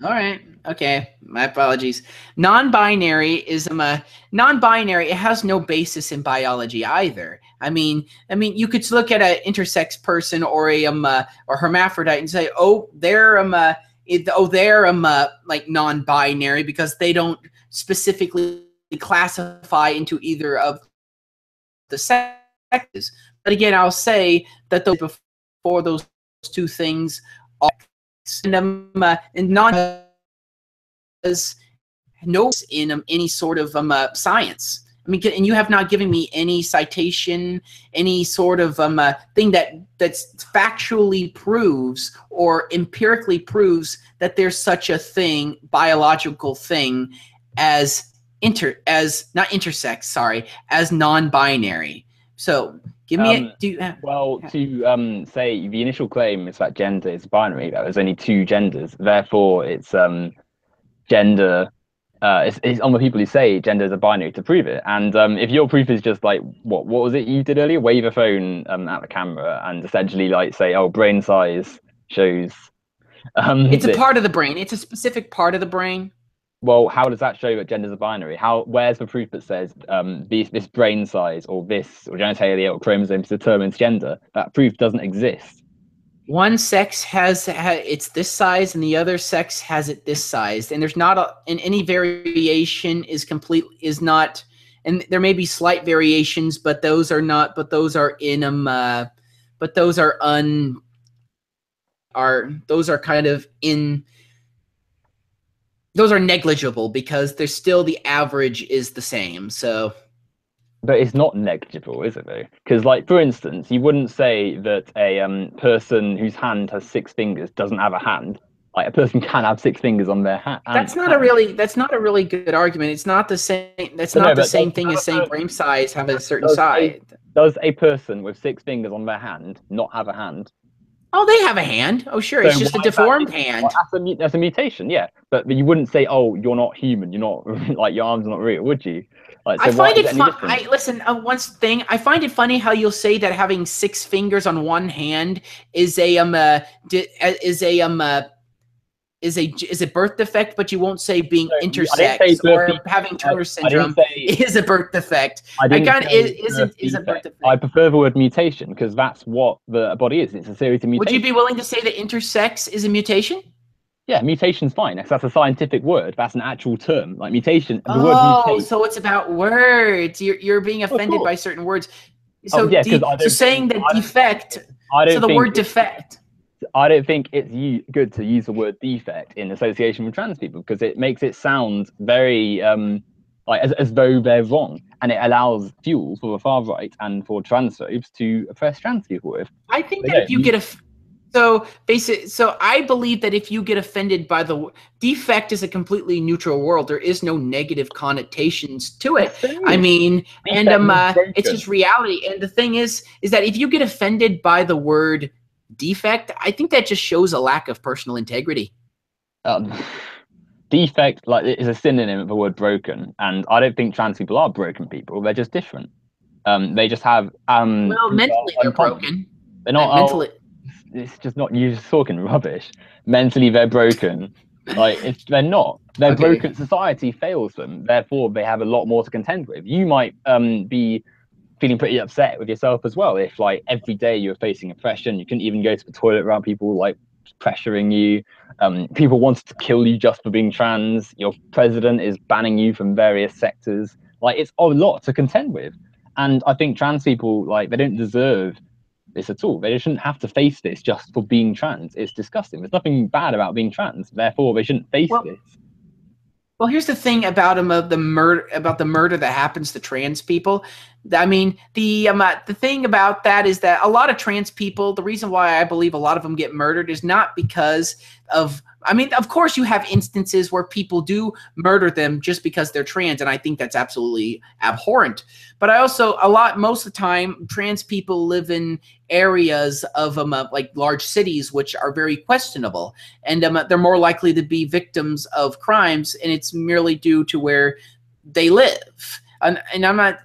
All right. Okay. My apologies. Non-binary is non-binary. It has no basis in biology either. I mean, you could look at an intersex person or a or hermaphrodite and say, oh, they're like non-binary because they don't specifically classify into either of the sexes. But again, I'll say that before those two things are and non has no in any sort of science. I mean, and you have not given me any citation, any sort of thing that's factually proves or empirically proves that there's such a thing, biological thing, as not intersex, sorry, as non-binary. So give me to say the initial claim is that gender is binary. That there's only two genders, therefore it's gender. It's on the people who say gender is a binary to prove it. And if your proof is just like what was it you did earlier? Wave a phone at the camera and essentially like say, oh, brain size shows. It's a part of the brain. It's a specific part of the brain. Well, how does that show that gender is a binary? Where's the proof that says this brain size or this or genitalia or chromosomes determines gender? That proof doesn't exist. One sex has it's this size and the other sex has it this size, and there's not and any variation is not, and there may be slight variations, but those are not, but those are in but those are kind of in. Those are negligible because there's still the average is the same. So, but it's not negligible, is it though? Because, like, for instance, you wouldn't say that a person whose hand has 6 fingers doesn't have a hand. Like, a person can have 6 fingers on their hand. That's not a really good argument. It's not the same. That's not the same thing as saying brain size have a certain size. Does a person with 6 fingers on their hand not have a hand? Oh, they have a hand. Oh, sure. So it's just a deformed hand. Well, that's a mutation, yeah. But you wouldn't say, oh, you're not human. You're not, like, your arms are not real, would you? Like, so I find it funny. Listen, one thing. I find it funny how you'll say that having 6 fingers on one hand is a birth defect, but you won't say being intersex or having Turner syndrome is a birth defect. Is a birth defect. I prefer the word mutation because that's what the body is. It's a series of mutations. Would you be willing to say that intersex is a mutation? Yeah, mutation's fine. That's a scientific word. That's an actual term. Like mutation. The word mutate. So it's about words. You're being offended by certain words. So, so saying that defect. So the word defect. I don't think it's good to use the word defect in association with trans people because it makes it sound very like as though they're wrong, and it allows fuel for the far right and for transphobes to oppress trans people with. I think that if you get so I believe that if you get offended by the defect is a completely neutral world. There is no negative connotations to it. I mean, and it's just reality. And the thing is that if you get offended by the word defect, I think that just shows a lack of personal integrity. Defect, like, is a synonym of the word broken, and I don't think trans people are broken people. They're just different. They just have well, mentally they're broken. They're not mentally. it's just not, you're just talking rubbish. Mentally, they're broken. Like, they're not. They're Okay. broken. Society fails them. Therefore, they have a lot more to contend with. You might be feeling pretty upset with yourself as well if, like, every day you're facing oppression. You couldn't even go to the toilet around people like pressuring you. People wanted to kill you just for being trans. Your president is banning you from various sectors. Like, it's a lot to contend with. And I think trans people, like, they don't deserve this at all. They shouldn't have to face this just for being trans. It's disgusting. There's nothing bad about being trans. Therefore, they shouldn't face this. Well, here's the thing about the murder that happens to trans people. I mean, the thing about that is that a lot of trans people, the reason why I believe a lot of them get murdered is not because of, I mean, of course you have instances where people do murder them just because they're trans, and I think that's absolutely abhorrent. But I also, most of the time, trans people live in areas of like large cities, which are very questionable, and they're more likely to be victims of crimes, and it's merely due to where they live. And I'm not,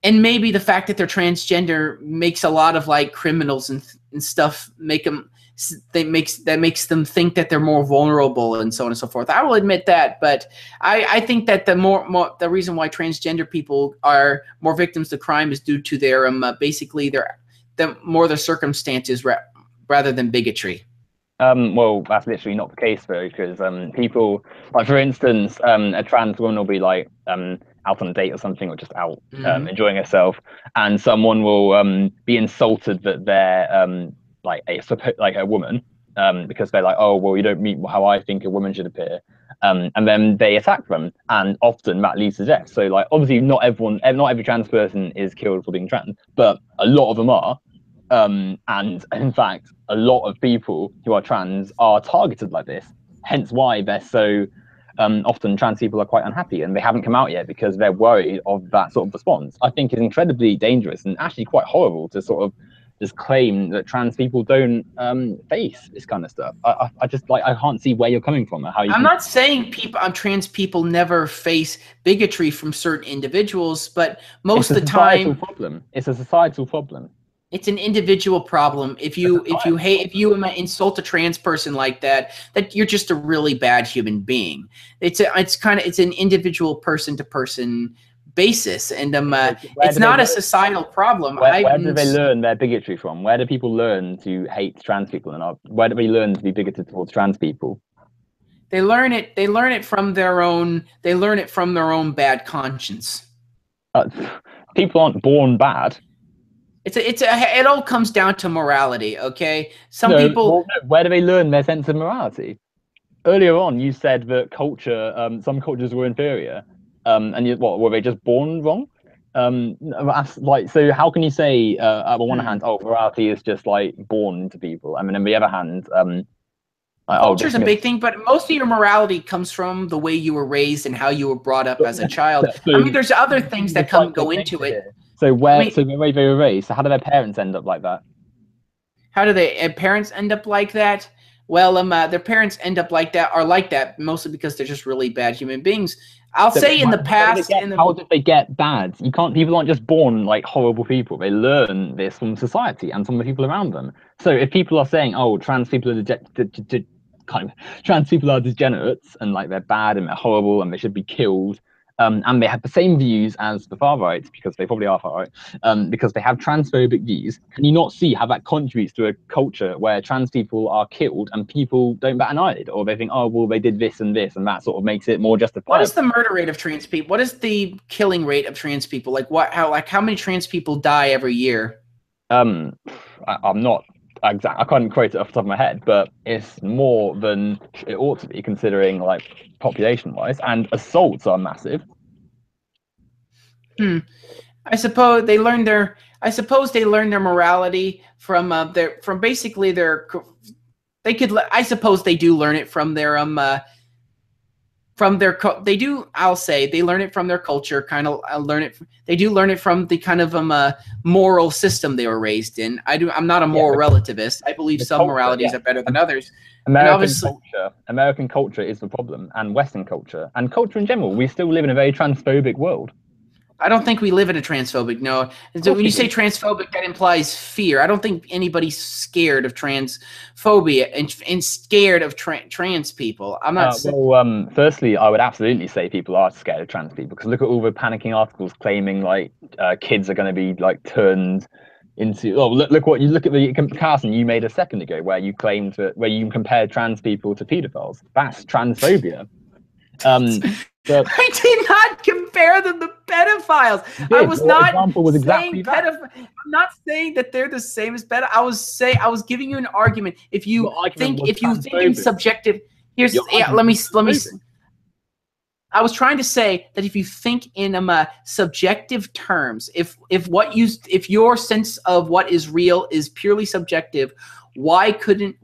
and maybe the fact that they're transgender makes a lot of like criminals and stuff that makes them think that they're more vulnerable and so on and so forth. I will admit that, but I think that the reason why transgender people are more victims to crime is due to their basically their circumstances rather than bigotry. Well, that's literally not the case though, because people, like, for instance, a trans woman will be like out on a date or something, or just out enjoying herself, and someone will be insulted that they're like a woman, because they're like, oh, well, you don't meet how I think a woman should appear, and then they attack them, and often that leads to death. So, like, obviously not every trans person is killed for being trans, but a lot of them are. And in fact, a lot of people who are trans are targeted like this. Hence why they're so often trans people are quite unhappy and they haven't come out yet because they're worried of that sort of response. I think it's incredibly dangerous and actually quite horrible to sort of just claim that trans people don't face this kind of stuff. I just, like, I can't see where you're coming from or how you. I'm not saying trans people never face bigotry from certain individuals, but most of the time, it's a societal problem. It's an individual problem. If you insult a trans person like that you're just a really bad human being. It's an individual person to person basis, and it's not a societal problem. Where do they learn their bigotry from? Where do people learn to hate trans people, and where do they learn to be bigoted towards trans people? They learn it from their own bad conscience. People aren't born bad. It all comes down to morality, okay? Where do they learn their sense of morality? Earlier on, you said that some cultures were inferior, and were they just born wrong? So how can you say, on the one hand, morality is just like born into people, and then on the other hand, culture's a big thing, but most of your morality comes from the way you were raised and how you were brought up as a child. I mean, there's other things that go into it. So the way they were raised, so how do their parents end up like that? How do their parents end up like that? Well, their parents end up like that mostly because they're just really bad human beings. I'll say in the past. How did they get bad? People aren't just born like horrible people. They learn this from society and from the people around them. So if people are saying, oh, trans people are degenerates and like they're bad and they're horrible and they should be killed, and they have the same views as the far right, because they probably are far right, because they have transphobic views, can you not see how that contributes to a culture where trans people are killed and people don't bat an eyelid, or they think, oh, well, they did this, and that sort of makes it more justifiable? What is the murder rate of trans people? What is the killing rate of trans people? How many trans people die every year? I'm not exact. I can't quote it off the top of my head, but it's more than it ought to be, considering like population-wise, and assaults are massive. I suppose they learn their morality from basically their. I suppose they do learn it from their they do. I'll say they learn it from their culture. They do learn it from the kind of moral system they were raised in. I'm not a moral relativist. I believe some moralities are better than others. American culture is the problem, and Western culture, and culture in general. We still live in a very transphobic world. I don't think we live in a transphobic. No, so when you say transphobic, that implies fear. I don't think anybody's scared of transphobia and scared of trans people. I'm not. Well, firstly, I would absolutely say people are scared of trans people, because look at all the panicking articles claiming like kids are going to be like turned into. Oh, look at the comparison you made a second ago, where you claimed where you compared trans people to pedophiles. That's transphobia. But I did not compare them to pedophiles. I was not saying pedophile. I'm not saying that they're the same as pedophiles. I was giving you an argument. If you think in subjective, here's let me. I was trying to say that if you think in subjective terms, if your sense of what is real is purely subjective, why couldn't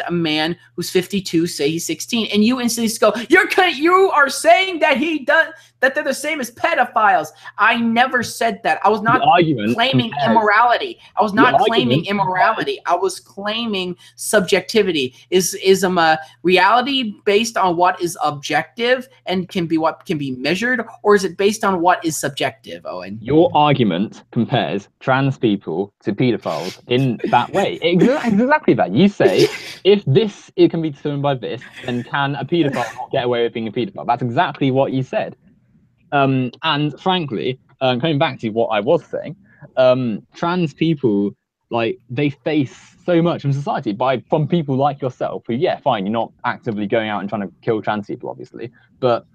a man who's 52 say he's 16? And you instantly go, you are saying that that they're the same as pedophiles. I never said that. I was not claiming immorality. I was not claiming immorality. I was claiming subjectivity. Is reality based on what is objective and can be measured, or is it based on what is subjective, Owen? Your argument compares trans people to pedophiles in that way. Exactly that. You say, if it can be determined by this, then can a paedophile not get away with being a paedophile? That's exactly what you said. And frankly, coming back to what I was saying, trans people, like, they face so much from society from people like yourself, who, yeah, fine, you're not actively going out and trying to kill trans people, obviously, but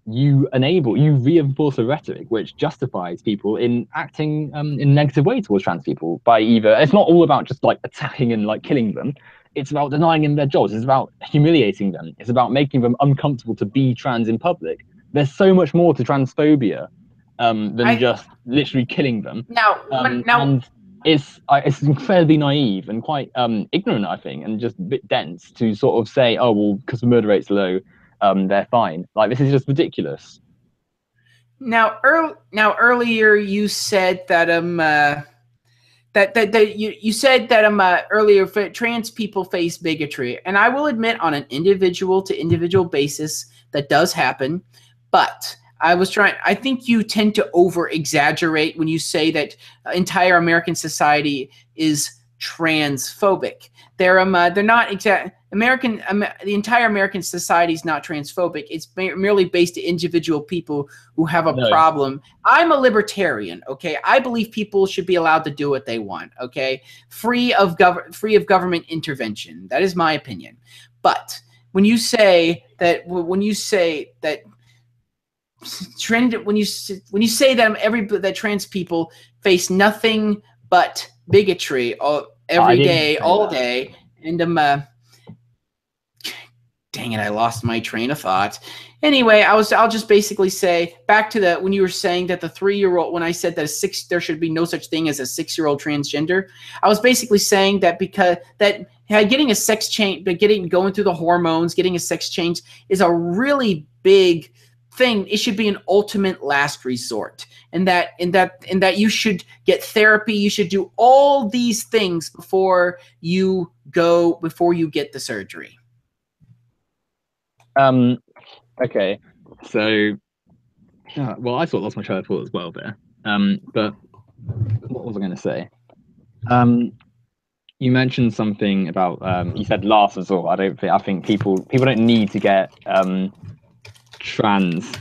you reinforce a rhetoric which justifies people in acting in a negative way towards trans people by it's not all about just like attacking and like killing them. It's about denying them their jobs. It's about humiliating them. It's about making them uncomfortable to be trans in public. There's so much more to transphobia than just literally killing them. And it's incredibly naive and quite ignorant, I think, and just a bit dense to sort of say, oh, well, because the murder rate's low, they're fine. Like, this is just ridiculous. Now earlier you said that you said that earlier trans people face bigotry, and I will admit on an individual to individual basis that does happen, but I think you tend to over exaggerate when you say that entire American society is transphobic. They're not exact. The entire American society is not transphobic. It's merely based on individual people who have a problem. I'm a libertarian, okay? I believe people should be allowed to do what they want, okay? Free of government intervention. That is my opinion. But when you say that trans people face nothing but bigotry every day, all day, and dang it, I lost my train of thought. Anyway, I'll just basically say back to when you were saying that the 3-year-old, when I said that there should be no such thing as a 6-year-old transgender, I was basically saying that because getting a sex change, but going through the hormones, getting a sex change is a really big thing. It should be an ultimate last resort, and that you should get therapy. You should do all these things before you get the surgery. Okay, so well, I sort of lost my train of thought as well there. But what was I going to say? You mentioned something about you said last resort. I think people don't need to get trans.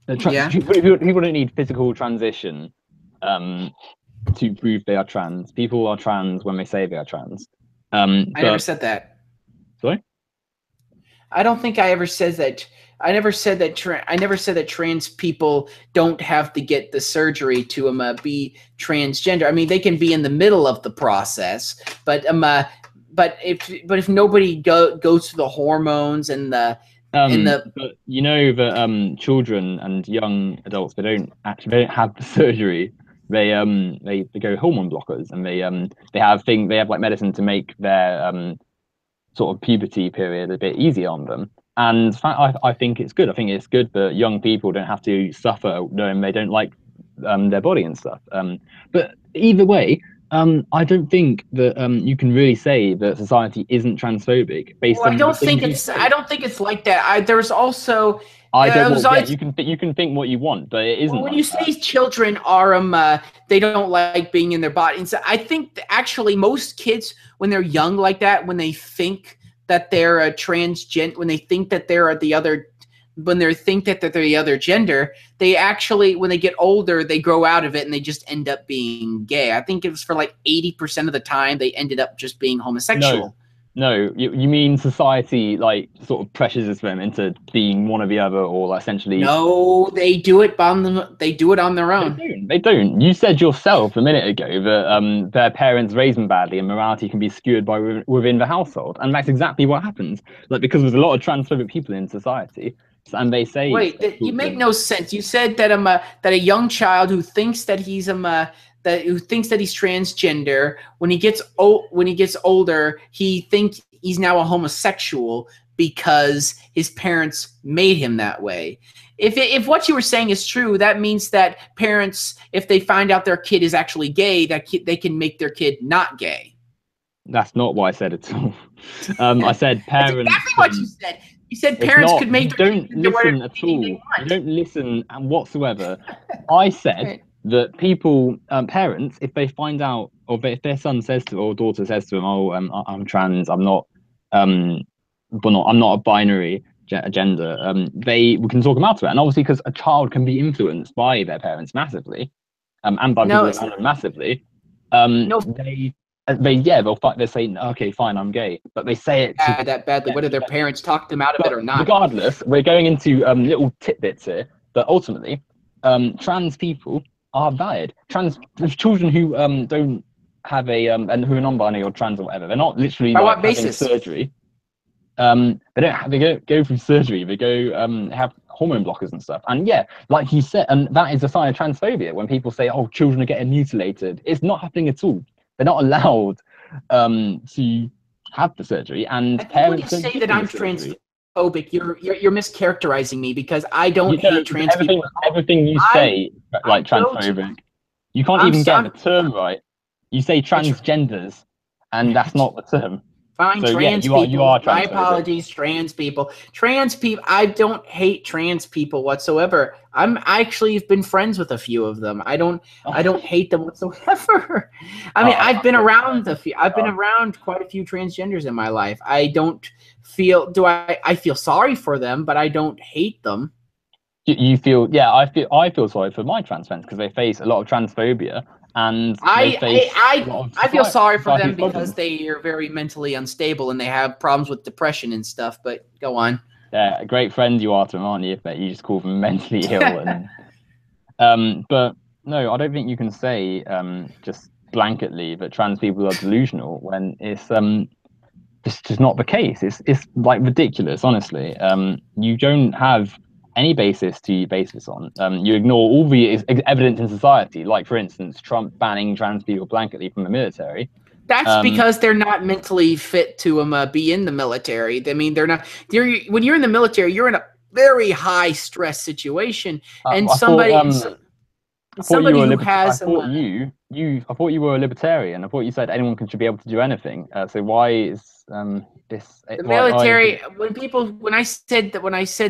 People don't need physical transition to prove they are trans. People are trans when they say they are trans. I never said that. Sorry? I don't think I ever said that. I never said that trans people don't have to get the surgery to be transgender. I mean, they can be in the middle of the process, but if nobody goes through the hormones and the but you know that children and young adults, they don't have the surgery. They go hormone blockers, and they have like medicine to make their sort of puberty period a bit easier on them. And I think it's good. I think it's good that young people don't have to suffer knowing they don't like their body and stuff. But either way, I don't think that you can really say that society isn't transphobic based on. I don't think it's like that. There's also I don't. was Well, yeah, always, you can think what you want, but it isn't when like you that. say children are they don't like being in their body, and so I think that actually most kids when they're young like that, when they think that they're a transgender, when they think that they're the other, when they think that they're the other gender, they actually, when they get older, they grow out of it and they just end up being gay. I think it was for like 80% of the time they ended up just being homosexual. No, you mean society like sort of pressures them into being one or the other, or like, essentially. No, they do it on them. They do it on their They own. don't. They don't. You said yourself a minute ago that their parents raise them badly, and morality can be skewed by within the household, and that's exactly what happens. Like because there's a lot of transphobic people in society, and they say Wait, you make no sense. You said that that a young child who thinks that he's who thinks that he's transgender, when he gets older, he thinks he's now a homosexual because his parents made him that way. If what you were saying is true, that means that parents, if they find out their kid is actually gay, they can make their kid not gay. That's not what I said at all. I said That's parents. exactly what you said. You said It's parents not. could make You their don't kid do listen whatever at they all. want. You don't listen whatsoever. I said Right. that people, parents, if they find out, or if their son says to or daughter says to them, "Oh, I'm trans. I'm not, I'm not a binary gender." We can talk them out to it, and obviously, because a child can be influenced by their parents massively, and by No, people around them massively, no, they'll say, "Okay, fine, I'm gay," but they say it to that badly, whether their parents talk them out of it but or not. regardless, we're going into little tidbits here. But ultimately, trans people are valid. Trans children who don't have a and who are non-binary or trans or whatever, they're not literally By like what having basis? surgery. They don't have, they go through surgery. They go have hormone blockers and stuff. And yeah, like you said, and that is a sign of transphobia when people say, "Oh, children are getting mutilated." It's not happening at all. They're not allowed to have the surgery, and I think when you parents don't say give that them I'm the surgery. transphobic, you're mischaracterizing me because I don't hate trans people. Everything you I say I like go to transphobic. You can't I'm even so get the term right. You say I'm transgenders, and that's not the term. fine, So yeah, trans you are people. My transphobic. apologies, trans people. Trans people. I don't hate trans people whatsoever. I actually have been friends with a few of them. I don't hate them whatsoever. I mean, I've been around I've been around quite a few transgenders in my life. I don't feel. I feel sorry for them, but I don't hate them. You feel I feel sorry for my trans friends because they face a lot of transphobia and they face a lot of I feel sorry for them society's because problems. they are very mentally unstable and they have problems with depression and stuff. But go on. Yeah, a great friend you are to them, aren't you? But you just call them mentally ill and but no, I don't think you can say just blanketly that trans people are delusional when it's just not the case. It's like ridiculous, honestly. You don't have any basis to base this on. You ignore all the evidence in society, like for instance, Trump banning trans people blanketly from the military. That's because they're not mentally fit to be in the military. I mean, they're not. When you're in the military, you're in a very high stress situation, and I thought I thought you somebody were who has I thought you were a libertarian. I thought you said anyone should be able to do anything. So why is this the why is military. it? When I said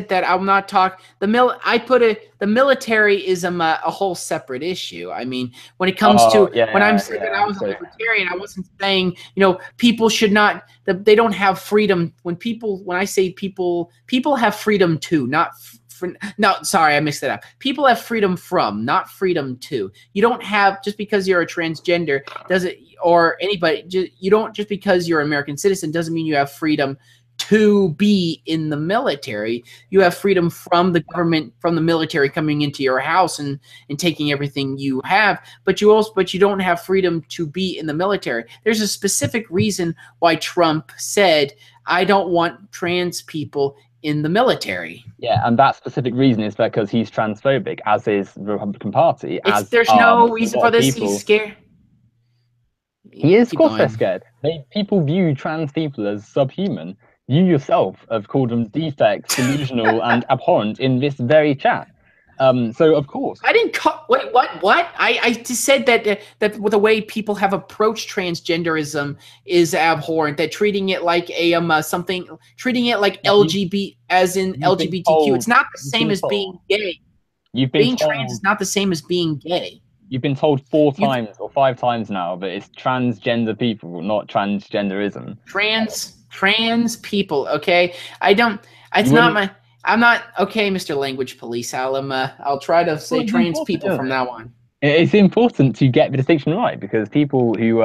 that I'm not talking the military is a whole separate issue. I mean, when it comes to Oh when I'm yeah, saying that I yeah. was a So libertarian, I wasn't saying people should not they don't have freedom. When I say people have freedom too, not. No, sorry, I mixed it up. People have freedom from, not freedom to. You don't have just because you're a transgender doesn't or anybody. You don't just because you're an American citizen doesn't mean you have freedom to be in the military. You have freedom from the government, from the military coming into your house and taking everything you have. But you don't have freedom to be in the military. There's a specific reason why Trump said, "I don't want trans people in the military." yeah, and that specific reason is because he's transphobic, as is the Republican Party, as There's are no a reason lot for of this. He's people. scared. He is, of Keep course, they're going. scared. People view trans people as subhuman. You yourself have called them defects, delusional, and abhorrent in this very chat. So of course, I didn't call. Wait, what? I just said that the way people have approached transgenderism is abhorrent. That treating it like a something, treating it like LGBT, as in LGBTQ. It's not the same as being gay. Being trans is not the same as being gay. You've been told 4 times or 5 times now that it's transgender people, not transgenderism. Trans people. Okay, I don't. It's not my. I'm not okay, Mr. Language Police. I'll try to say trans people from now on. It's important to get the distinction right, because people who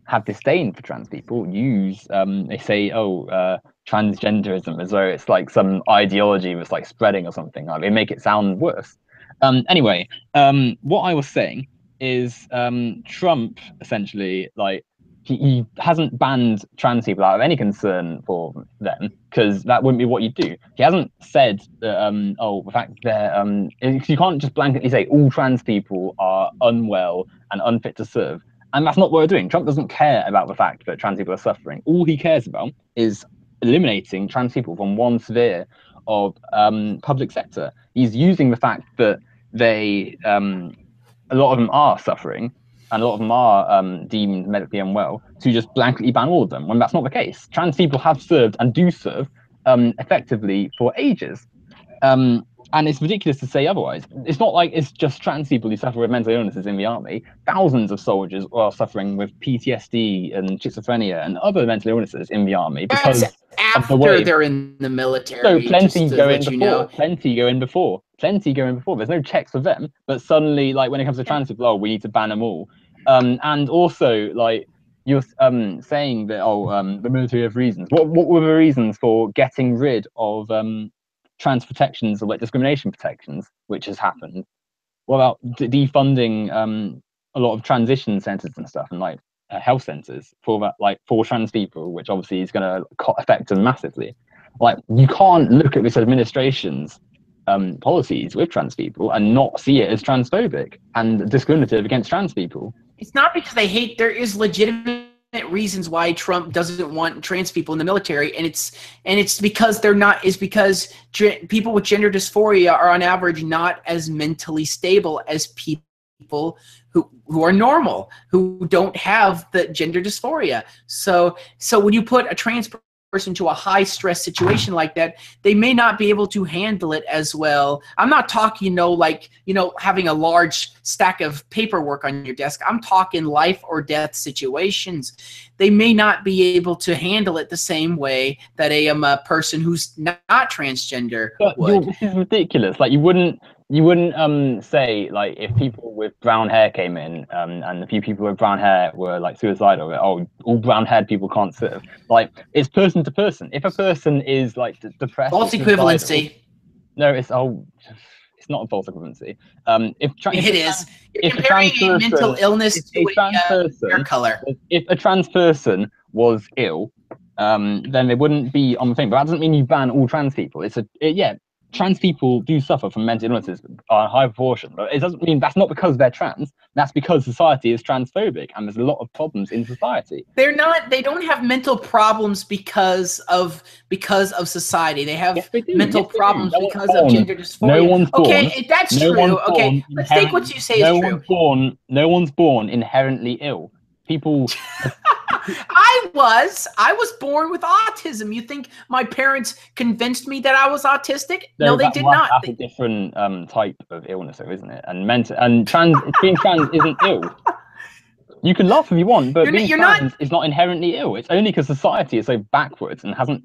have disdain for trans people use they say, transgenderism, as though it's like some ideology that's like spreading or something. Like, they make it sound worse. Anyway, what I was saying is Trump essentially, like, he hasn't banned trans people out of any concern for them, because that wouldn't be what you do. He hasn't said that, the fact that you can't just blanketly say all trans people are unwell and unfit to serve. And that's not what we're doing. Trump doesn't care about the fact that trans people are suffering. All he cares about is eliminating trans people from one sphere of public sector. He's using the fact that they, a lot of them are suffering, and a lot of them are deemed medically unwell, to just blanketly ban all of them, when that's not the case. Trans people have served and do serve effectively for ages. And it's ridiculous to say otherwise. It's not like it's just trans people who suffer with mental illnesses in the army. Thousands of soldiers are suffering with PTSD and schizophrenia and other mental illnesses in the army because of the way they're in the military. So plenty go in before. Plenty go in before. Plenty go in before. There's no checks for them. But suddenly, like, when it comes to trans people, we need to ban them all. And also, like, you're saying that the military have reasons. What were the reasons for getting rid of trans protections, or like discrimination protections, which has happened? What about defunding a lot of transition centers and stuff, and like health centers for that, like for trans people, which obviously is going to affect them massively? Like, you can't look at this administration's policies with trans people and not see it as transphobic and discriminative against trans people. It's not because they hate. There is legitimate reasons why Trump doesn't want trans people in the military, and it's because they're not. Is because people with gender dysphoria are on average not as mentally stable as people who are normal, who don't have the gender dysphoria. So when you put a trans person to a high stress situation like that, they may not be able to handle it as well. I'm not talking, having a large stack of paperwork on your desk. I'm talking life or death situations. They may not be able to handle it the same way that a person who's not transgender would. This is ridiculous. Like, you wouldn't say, like, if people with brown hair came in and a few people with brown hair were like suicidal, all brown haired people can't serve. Like, it's person to person. If a person is like depressed, false equivalency. No, it's not a false equivalency. You're comparing a mental illness to a hair color. If a trans person was ill, then they wouldn't be on the thing. But that doesn't mean you ban all trans people. Trans people do suffer from mental illnesses a high proportion, but it doesn't mean that's not because they're trans. That's because society is transphobic, and there's a lot of problems in society. They're not. They don't have mental problems because of society. They have mental problems because of gender dysphoria. No one's born. Okay, that's true. Okay, let's take what you say is true. No one's born inherently ill. People. I was born with autism. You think my parents convinced me that I was autistic? No, they did not. That's a different type of illness, though, isn't it? And being trans isn't ill. You can laugh if you want, but being trans is not inherently ill. It's only because society is so backwards and hasn't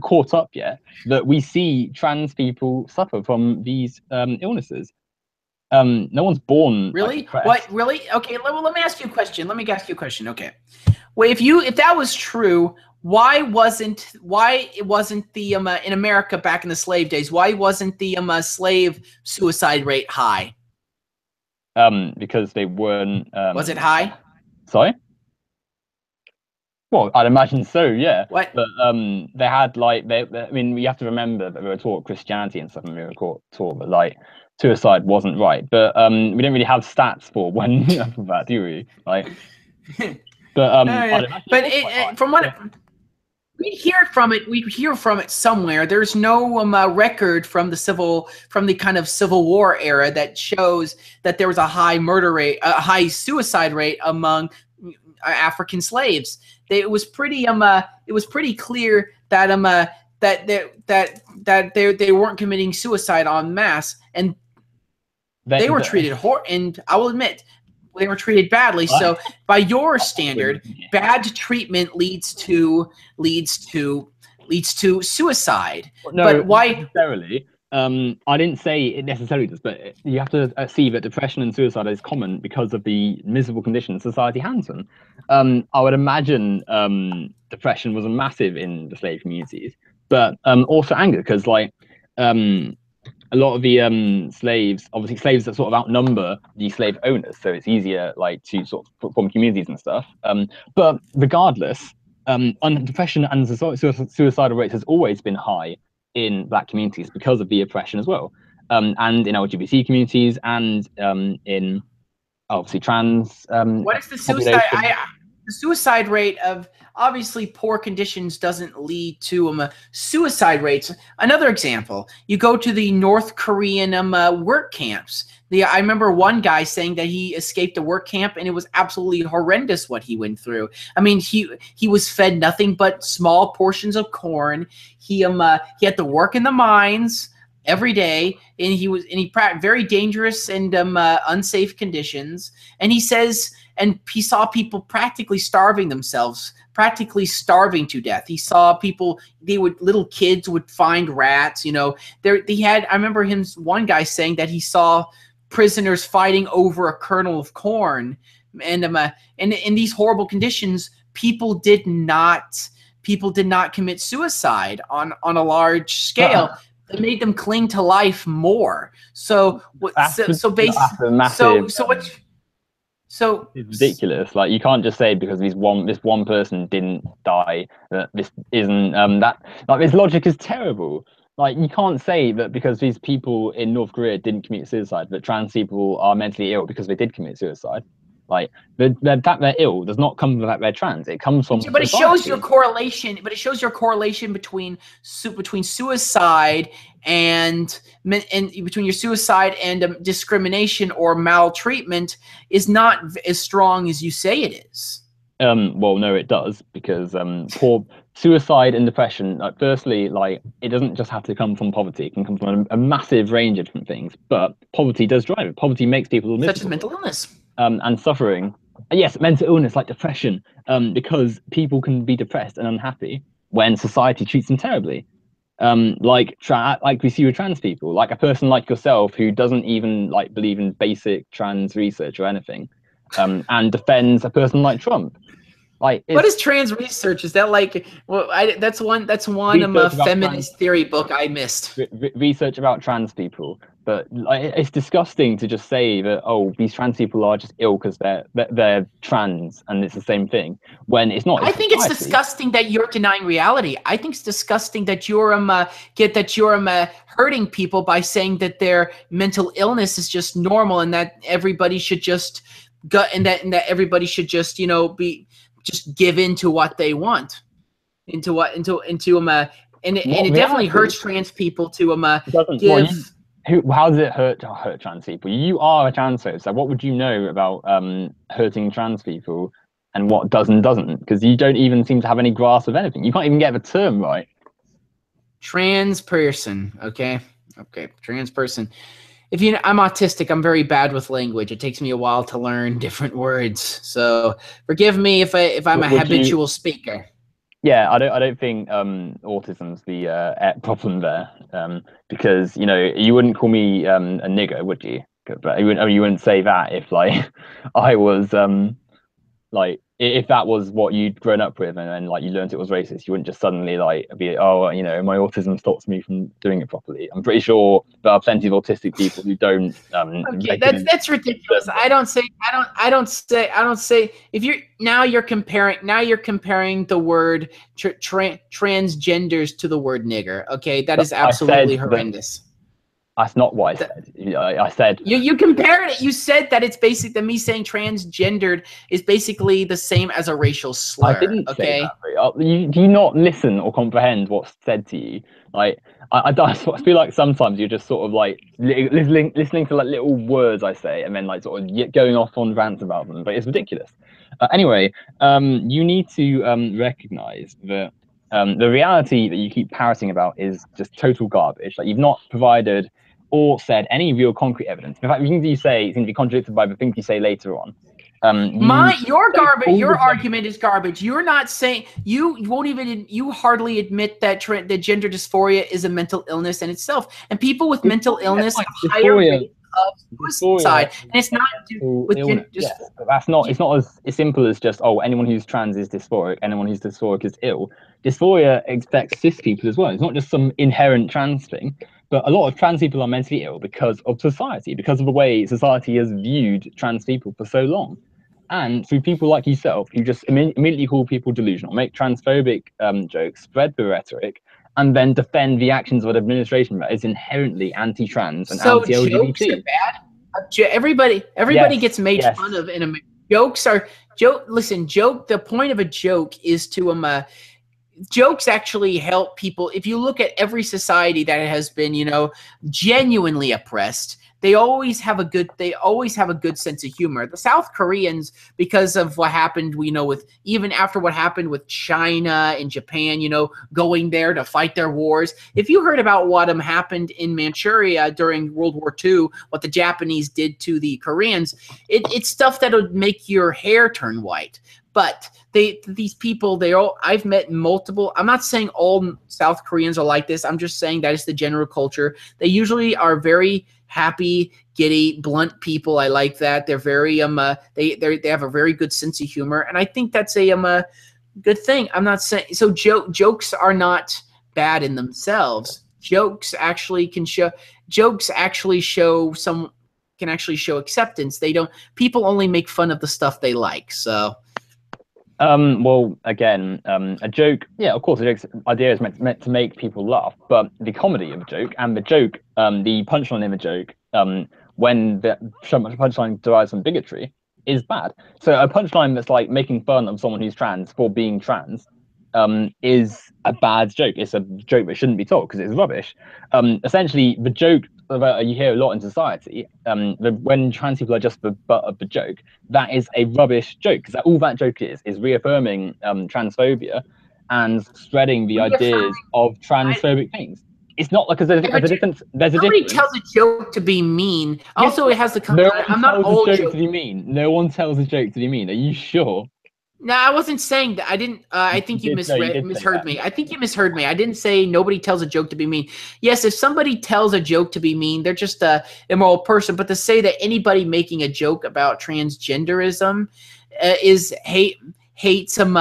caught up yet that we see trans people suffer from these illnesses. No one's born. Really? What? Really? Okay. Let me ask you a question. Okay. Well, if that was true, why wasn't the in America back in the slave days? Why wasn't the slave suicide rate high? Because they weren't. Was it high? Sorry. Well, I'd imagine so, yeah. What? But they had we have to remember that we were taught Christianity and stuff, and we were taught that like suicide wasn't right. But we don't really have stats for when that, do we? Like. But We hear from it. We hear from it somewhere. There's no record from the kind of Civil War era that shows that there was a high murder rate, a high suicide rate among African slaves. It was pretty clear that they weren't committing suicide en masse, and they were treated and I will admit they were treated badly. So by your standard, bad treatment leads to suicide. No, but why? Necessarily. I didn't say it necessarily does, but you have to see that depression and suicide is common because of the miserable conditions society hands them. I would imagine depression was a massive in the slave communities, but also anger, because like a lot of the slaves, obviously slaves that sort of outnumber the slave owners, so it's easier like to sort of form communities and stuff. But regardless, depression and suicidal rates has always been high in Black communities because of the oppression as well, and in LGBT communities, and in obviously trans. What is the suicide? The suicide rate of obviously poor conditions doesn't lead to suicide rates. Another example, you go to the North Korean work camps. I remember one guy saying that he escaped a work camp and it was absolutely horrendous what he went through. I mean, he was fed nothing but small portions of corn. He had to work in the mines every day, and he very dangerous and unsafe conditions. And he says, and he saw people practically starving themselves, practically starving to death. He saw people, little kids would find rats, you know. I remember one guy saying that he saw prisoners fighting over a kernel of corn, and in these horrible conditions, people did not commit suicide on a large scale. It made them cling to life more. So it's ridiculous. Like, you can't just say because this one person didn't die that this isn't this logic is terrible. Like, you can't say that because these people in North Korea didn't commit suicide that trans people are mentally ill because they did commit suicide. Like, that they're ill does not come from that they're trans. It comes from but society. It shows your correlation. But it shows your correlation between suicide and between your suicide and discrimination or maltreatment is not as strong as you say it is. Well, no, it does, because poor suicide and depression, like, firstly, like, it doesn't just have to come from poverty. It can come from a massive range of different things, but poverty does drive it. Poverty makes people miserable. Such as mental illness. And suffering. Yes, mental illness like depression, because people can be depressed and unhappy when society treats them terribly. Like we see with trans people, like a person like yourself who doesn't even like believe in basic trans research or anything, and defends a person like Trump. Like, what is trans research? Is that like, well, that's one feminist theory book I missed. Research about trans people, but like, it's disgusting to just say that, oh, these trans people are just ill because they're trans, and it's the same thing when it's not. I think it's disgusting that you're denying reality. I think it's disgusting that you're hurting people by saying that their mental illness is just normal and that everybody should just and that everybody should just just give in to what they want, and it definitely hurts trans people to give. How does it hurt trans people? You are a transphobe, so what would you know about hurting trans people and what does and doesn't? Because you don't even seem to have any grasp of anything. You can't even get the term right. Trans person, okay, trans person. I'm autistic. I'm very bad with language. It takes me a while to learn different words. So forgive me if I'm a habitual speaker. Yeah, I don't think autism's the problem there, because you wouldn't call me a nigger, would you? But you wouldn't say that if like I was like, if that was what you'd grown up with and then like you learned it was racist, you wouldn't just suddenly like be, oh, my autism stops me from doing it properly. I'm pretty sure there are plenty of autistic people who don't. Okay, that's ridiculous. I don't say. If you're comparing the word transgenders to the word nigger. Okay, that is absolutely horrendous. That's not what I said. I said you compared it. You said that it's basic. That me saying transgendered is basically the same as a racial slur. I didn't say Okay. that. Do you not listen or comprehend what's said to you? Like I feel like sometimes you're just sort of like listening to like little words I say, and then like sort of going off on rants about them. But it's ridiculous. Anyway, you need to recognize that the reality that you keep parroting about is just total garbage. Like you've not provided or said any real concrete evidence. In fact, the things you say seem to be contradicted by the things you say later on. Your garbage. Your argument is garbage. You're not saying you won't even. You hardly admit that that gender dysphoria is a mental illness in itself, and people with mental illness have higher rates of suicide, and it's not with gender dysphoria. Yes, but that's not. It's not as simple as just anyone who's trans is dysphoric. Anyone who's dysphoric is ill. Dysphoria affects cis people as well. It's not just some inherent trans thing. But a lot of trans people are mentally ill because of society, because of the way society has viewed trans people for so long. And through people like yourself, who just immediately call people delusional, make transphobic jokes, spread the rhetoric, and then defend the actions of an administration that is inherently anti-trans and anti-LGBT. Jokes are bad. Everybody gets made fun of in America. Jokes are Listen, the point of a joke is to jokes actually help people. If you look at every society that has been, genuinely oppressed, they always have a good sense of humor. The South Koreans, because of what happened, with even after what happened with China and Japan, going there to fight their wars. If you heard about what happened in Manchuria during World War II, what the Japanese did to the Koreans, it's stuff that would make your hair turn white. But these people, I've met multiple. I'm not saying all South Koreans are like this. I'm just saying that is the general culture. They usually are very happy, giddy, blunt people. I like that. They're very they have a very good sense of humor, and I think that's a good thing. I'm not saying so. Jokes are not bad in themselves. Jokes actually can show. Jokes actually show can actually show acceptance. People only make fun of the stuff they like. So. Well, again, a joke, yeah, of course, a joke's idea is meant to make people laugh, but the comedy of a joke and the joke, the punchline in a joke, when the punchline derives from bigotry, is bad. So a punchline that's like making fun of someone who's trans for being trans is a bad joke. It's a joke that shouldn't be told because it's rubbish. Essentially, the joke you hear a lot in society, when trans people are just the butt of the joke, that is a rubbish joke, because all that joke is reaffirming transphobia and spreading the ideas of transphobic things. It's not like there's a difference. Nobody tells a joke to be mean. Also, it has to come. I'm not old. Joke to be mean. No one tells a joke to be mean. Are you sure? No, I wasn't saying that. I didn't. I think you misheard me. I think you misheard me. I didn't say nobody tells a joke to be mean. Yes, if somebody tells a joke to be mean, they're just a immoral person. But to say that anybody making a joke about transgenderism is hate some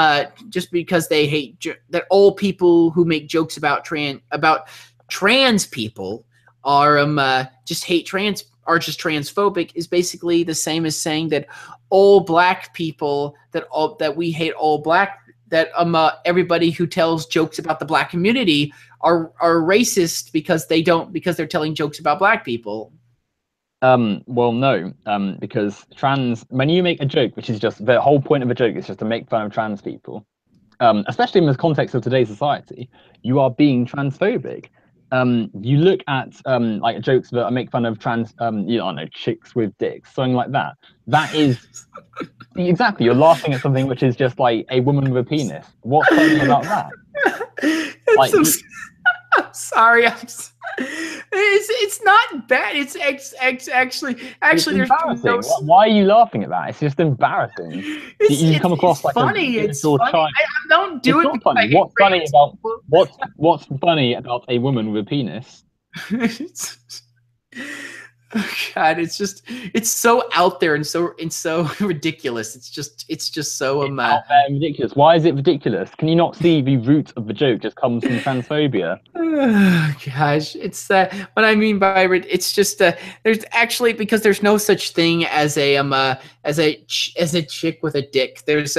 just because they hate that all people who make jokes about trans people are just hate trans are just transphobic is basically the same as saying that all black people that we hate all black, that everybody who tells jokes about the black community are racist because they're telling jokes about black people. Well, no, because when you make a joke, which is just the whole point of a joke is just to make fun of trans people, especially in the context of today's society, you are being transphobic. You look at like jokes that make fun of trans, I don't know, chicks with dicks, something like that. That is exactly, you're laughing at something which is just like a woman with a penis. What's funny about that? I'm sorry. It's not bad. It's actually. It's embarrassing. Why are you laughing at that? It's just embarrassing. You come across like funny. It's funny. I don't do it. Funny. What's funny about a woman with a penis? Oh God, it's so out there and so ridiculous. It's just so out there and ridiculous. Why is it ridiculous? Can you not see the root of the joke just comes from transphobia? Oh, gosh, it's what I mean by it. It's just there's actually, because there's no such thing as a chick with a dick. There's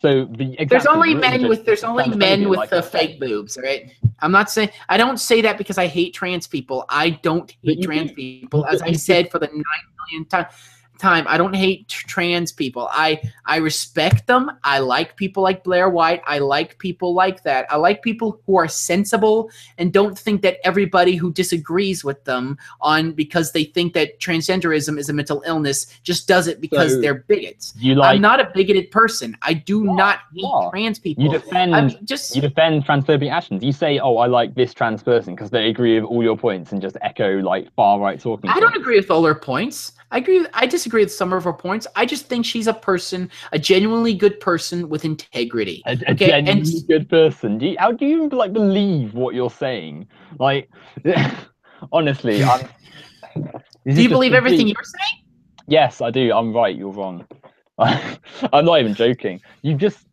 So There's exactly only the men with transphobia, like I said. fake boobs, right? I'm not saying I don't say that because I hate trans people. I don't But hate you trans do. people, as I You just said for the 9 millionth time. I don't hate trans people. I respect them. I like people like Blair White. I like people like that. I like people who are sensible and don't think that everybody who disagrees with them because they think that transgenderism is a mental illness just does it because so they're bigots. you I'm like not a bigoted person. I do not you hate are. trans You people. defend I'm just you defend transphobic actions. You say, "Oh, I like this trans person because they agree with all your points," and just echo like far right talking I don't points. agree with all her points. I disagree with some of her points. I just think she's a person, a genuinely good person with integrity. A Okay, and genuinely good person. How do you like believe what you're saying? Like, honestly, this do is you just believe everything complete. you're saying? Yes, I do. I'm right. You're wrong. I'm not even joking. You just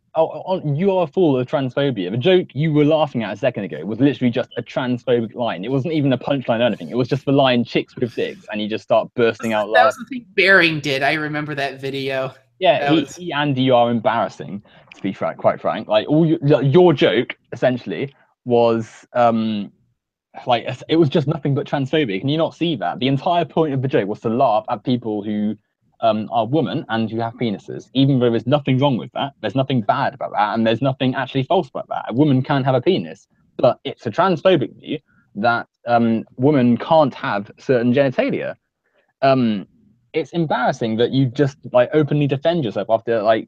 you are full of transphobia. The joke you were laughing at a second ago was literally just a transphobic line. It wasn't even a punchline or anything. It was just the line "chicks with dicks," and you just start bursting out That was laughing. the thing Bering did. I remember that video. Yeah, That was he and you are embarrassing, to be quite frank. Like all your joke essentially was like it was just nothing but transphobic. Can you not see that? The entire point of the joke was to laugh at people who are women and who have penises, even though there's nothing wrong with that. There's nothing bad about that, and there's nothing actually false about that. A woman can have a penis, but it's a transphobic view that women can't have certain genitalia. It's embarrassing that you just like openly defend yourself after like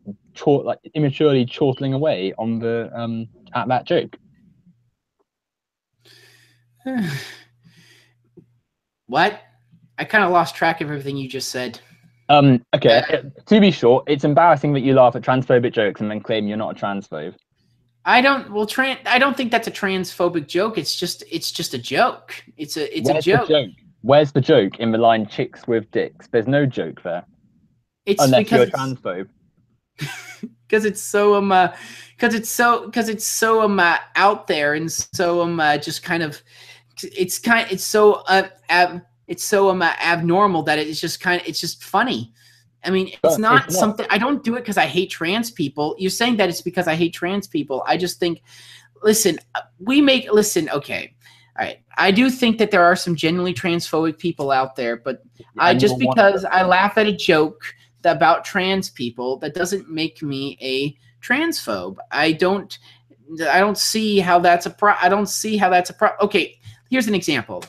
immaturely chortling away on the at that joke. what? I kind of lost track of everything you just said. Okay. To be short, it's embarrassing that you laugh at transphobic jokes and then claim you're not a transphobe. I don't think that's a transphobic joke. It's just a joke. It's a Where's the joke. joke? Where's the joke in the line "chicks with dicks"? There's no joke there, It's unless because you're a transphobe. because it's so out there and so just kind of it's so abnormal that it's just funny. I mean, it's But not it's not. something I don't do it because I hate trans people. You're saying that it's because I hate trans people. I just think, listen, okay. All right. I do think that there are some genuinely transphobic people out there, but just because I laugh at a joke about trans people, that doesn't make me a transphobe. I don't see how that's a pro. Okay, here's an example.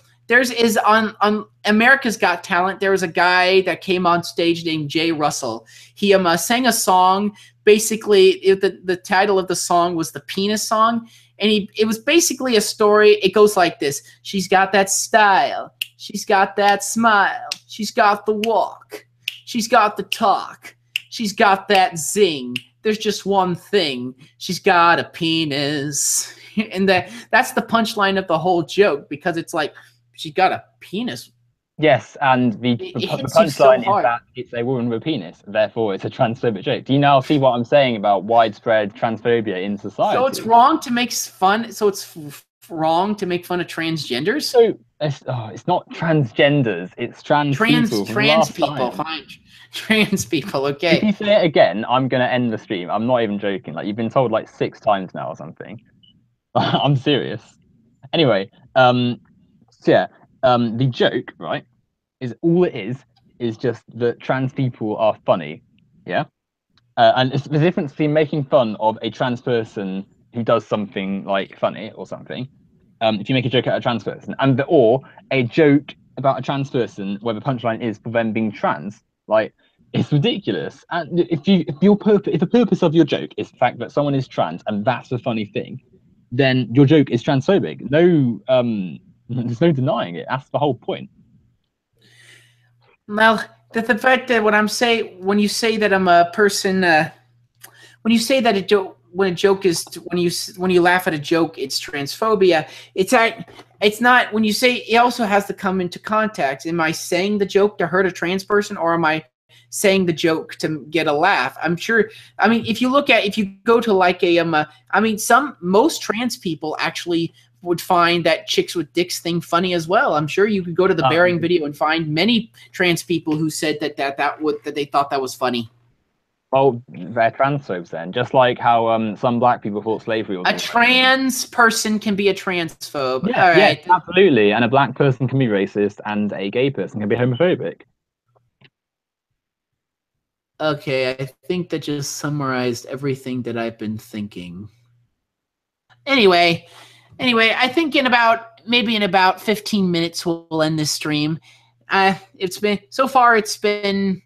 On America's Got Talent, there was a guy that came on stage named Jay Russell. He sang a song. Basically, the title of the song was the Penis Song, and it was basically a story. It goes like this: she's got that style, she's got that smile, she's got the walk, she's got the talk, she's got that zing. There's just one thing: she's got a penis, and that's the punchline of the whole joke, because it's like, she's got a penis. Yes, and the punchline is that it's a woman with a penis, therefore it's a transphobic joke. Do you now see what I'm saying about widespread transphobia in society? So it's wrong to make fun. So it's wrong to make fun of transgenders. So it's not transgenders. It's trans people. Trans people. Fine. Trans people. Okay. If you say it again, I'm gonna end the stream. I'm not even joking. Like, you've been told like 6 times now or something. I'm serious. Anyway, so yeah, the joke, right, is all it is just that trans people are funny. Yeah. And it's the difference between making fun of a trans person who does something like funny or something, if you make a joke at a trans person, or a joke about a trans person where the punchline is for them being trans, like, it's ridiculous. And if the purpose of your joke is the fact that someone is trans and that's the funny thing, then your joke is transphobic. No, there's no denying it. That's the whole point. Well, the fact that when you say that I'm a person, when you say that when you laugh at a joke, it's transphobia. It's not when you say it also has to come into context. Am I saying the joke to hurt a trans person, or am I saying the joke to get a laugh? I'm sure. I mean, if you go to like most trans people actually would find that chicks with dicks thing funny as well. I'm sure you could go to the Bering video and find many trans people who said that they thought that was funny. Well, they're transphobes then, just like how some black people thought slavery was. A trans person can be a transphobe. Yes, All right. yes, absolutely. And a black person can be racist, and a gay person can be homophobic. Okay, I think that just summarized everything that I've been thinking. Anyway, I think in about 15 minutes we'll end this stream. It's been so far. It's been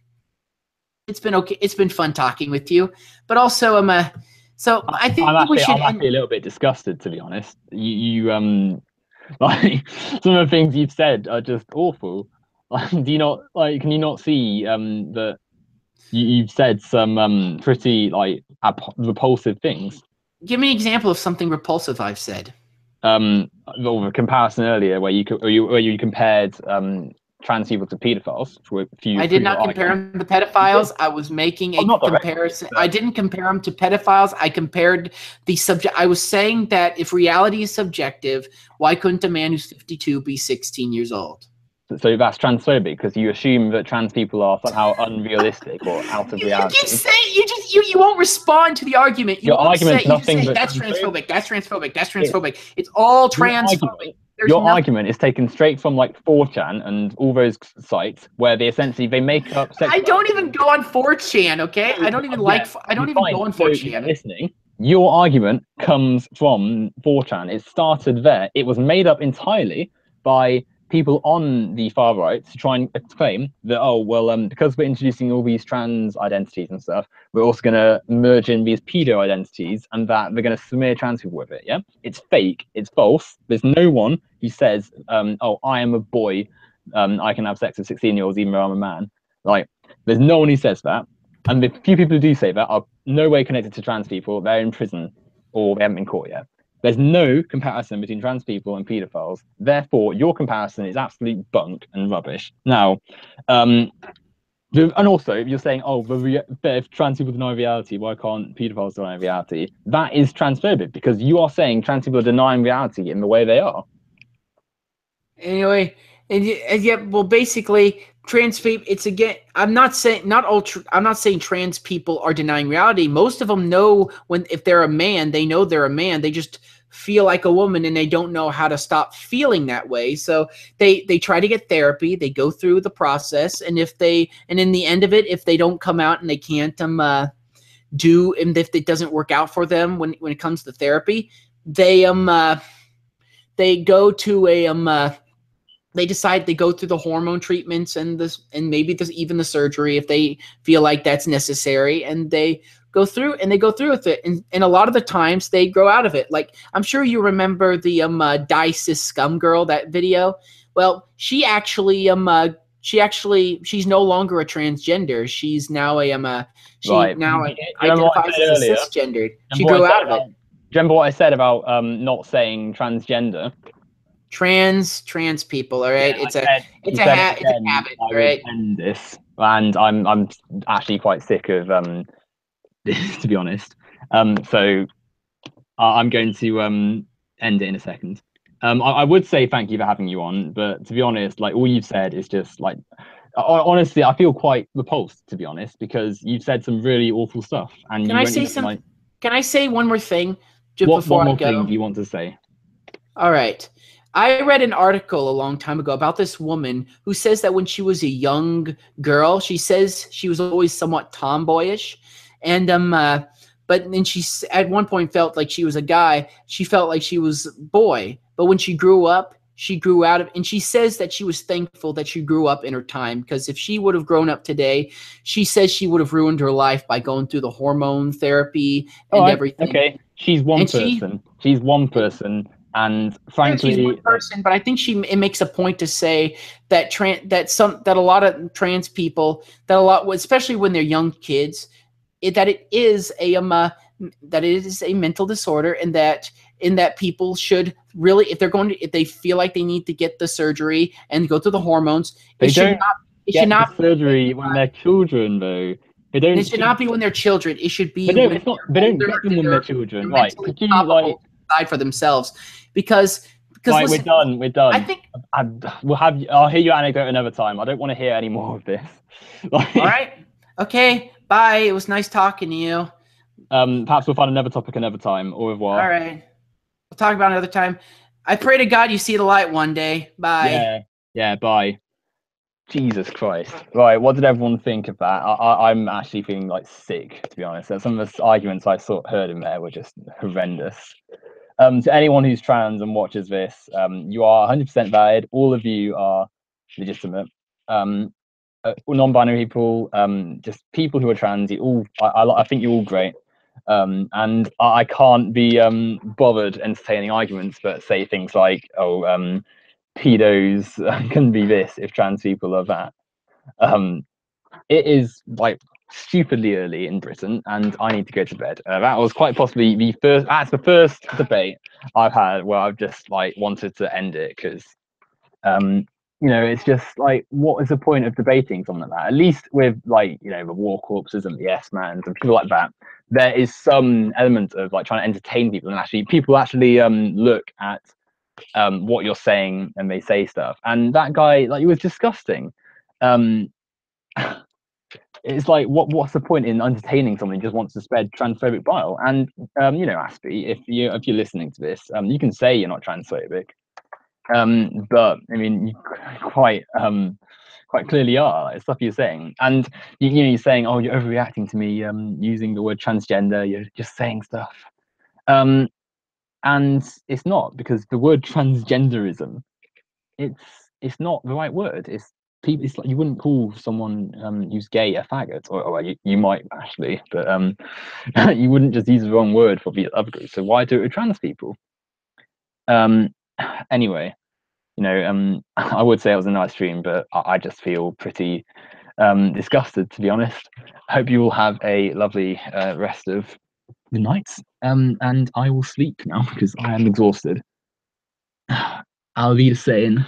okay. It's been fun talking with you, but also so I think we should. I'm actually a little bit disgusted, to be honest. You like some of the things you've said are just awful. Do you not like? Can you not see that you've said some pretty like repulsive things? Give me an example of something repulsive I've said. Well, the comparison earlier where you compared trans people to pedophiles. I did not compare them to pedophiles. I was making a comparison. I didn't compare them to pedophiles. I compared the subject. I was saying that if reality is subjective, why couldn't a man who's 52 be 16 years old? So that's transphobic because you assume that trans people are somehow unrealistic or out of reality. You won't respond to the argument. Your argument is nothing but that's transphobic. That's transphobic. That's transphobic. It's all transphobic. Your argument is taken straight from like 4chan and all those sites where they make up. I don't even go on 4chan. Okay, I don't even go on 4chan. Listening. Your argument comes from 4chan. It started there. It was made up entirely by people on the far right to try and claim that, because we're introducing all these trans identities and stuff, we're also going to merge in these pedo identities and that they're going to smear trans people with it. Yeah, it's fake. It's false. There's no one who says, I am a boy. I can have sex with 16-year-olds even though I'm a man. Like, there's no one who says that. And the few people who do say that are no way connected to trans people. They're in prison or they haven't been caught yet. There's no comparison between trans people and pedophiles. Therefore, your comparison is absolute bunk and rubbish. Now, and also, if you're saying, if trans people deny reality, why can't pedophiles deny reality? That is transphobic because you are saying trans people are denying reality in the way they are. Anyway, and yet, well, basically, trans people. It's again. I'm not saying trans people are denying reality. Most of them know if they're a man, they know they're a man. They just feel like a woman and they don't know how to stop feeling that way. So they try to get therapy. They go through the process, and in the end of it, if they don't come out and they can't and if it doesn't work out for them when it comes to therapy, they go to they decide they go through the hormone treatments and maybe even the surgery if they feel like that's necessary, and they go through with it, and a lot of the times they grow out of it. Like, I'm sure you remember the Die Cis Scum Girl, that video. Well, she's no longer a transgender. She's now identifies as a cisgendered. She grew out of it. Do you remember what I said about not saying transgender? Trans people, all right. Yeah, it's a habit, all right. End this, and I'm actually quite sick of this, to be honest. So I'm going to end it in a second. I would say thank you for having you on, but to be honest, like, all you've said is just like, honestly, I feel quite repulsed, to be honest, because you've said some really awful stuff. And can I say one more thing before I go? What more thing do you want to say? All right. I read an article a long time ago about this woman who says that when she was a young girl, she says she was always somewhat tomboyish, and but then she at one point felt like she was a guy. She felt like she was a boy, but when she grew up, she grew out of, and she says that she was thankful that she grew up in her time, because if she would have grown up today, she says she would have ruined her life by going through the hormone therapy and everything. Okay, she's one person. She's one person. And frankly, she's one person, but I think it makes a point to say that a lot of trans people, especially when they're young kids, that it is a mental disorder, and that people should really, if they feel like they need to get the surgery and go through the hormones, it should not be surgery when they're children, though. It should not be when they're children. It should be. They don't get them when they're children, right? Could you decide for themselves? Because right, listen, we're done. I think I'll hear your anecdote another time. I don't want to hear any more of this. All right. Okay. Bye. It was nice talking to you. Perhaps we'll find another topic another time. Au revoir. All right. We'll talk about it another time. I pray to God you see the light one day. Bye. Yeah, bye. Jesus Christ. Right, what did everyone think of that? I'm actually feeling like sick, to be honest. Some of the arguments I heard in there were just horrendous. To anyone who's trans and watches this, you are 100% valid. All of you are legitimate. Non-binary people, just people who are trans, I think you're all great. And I can't be bothered entertaining arguments, but say things like, "Oh, pedos can be this if trans people are that." It is like stupidly early in Britain, and I need to go to bed. That was quite possibly the first. That's the first debate I've had where I've just like wanted to end it because, it's just like, what is the point of debating something like that? At least with like the war corpses and the yes-mans and people like that, there is some element of like trying to entertain people, and actually people actually look at what you're saying and they say stuff. And that guy, like, he was disgusting. It's like, what's the point in entertaining someone who just wants to spread transphobic bile? And Aspie, if you're listening to this, you can say you're not transphobic, but I mean, you quite clearly are. Like, stuff you're saying, and you're saying, "Oh, you're overreacting to me using the word transgender." You're just saying stuff, and it's not, because the word transgenderism, it's not the right word. It's people. It's like, you wouldn't call someone who's gay a faggot, or you might actually, but you wouldn't just use the wrong word for the other group. So why do it with trans people? Anyway, I would say it was a nice stream, but I just feel pretty disgusted, to be honest. I hope you all have a lovely rest of the night, and I will sleep now because I am exhausted. I'll be saying.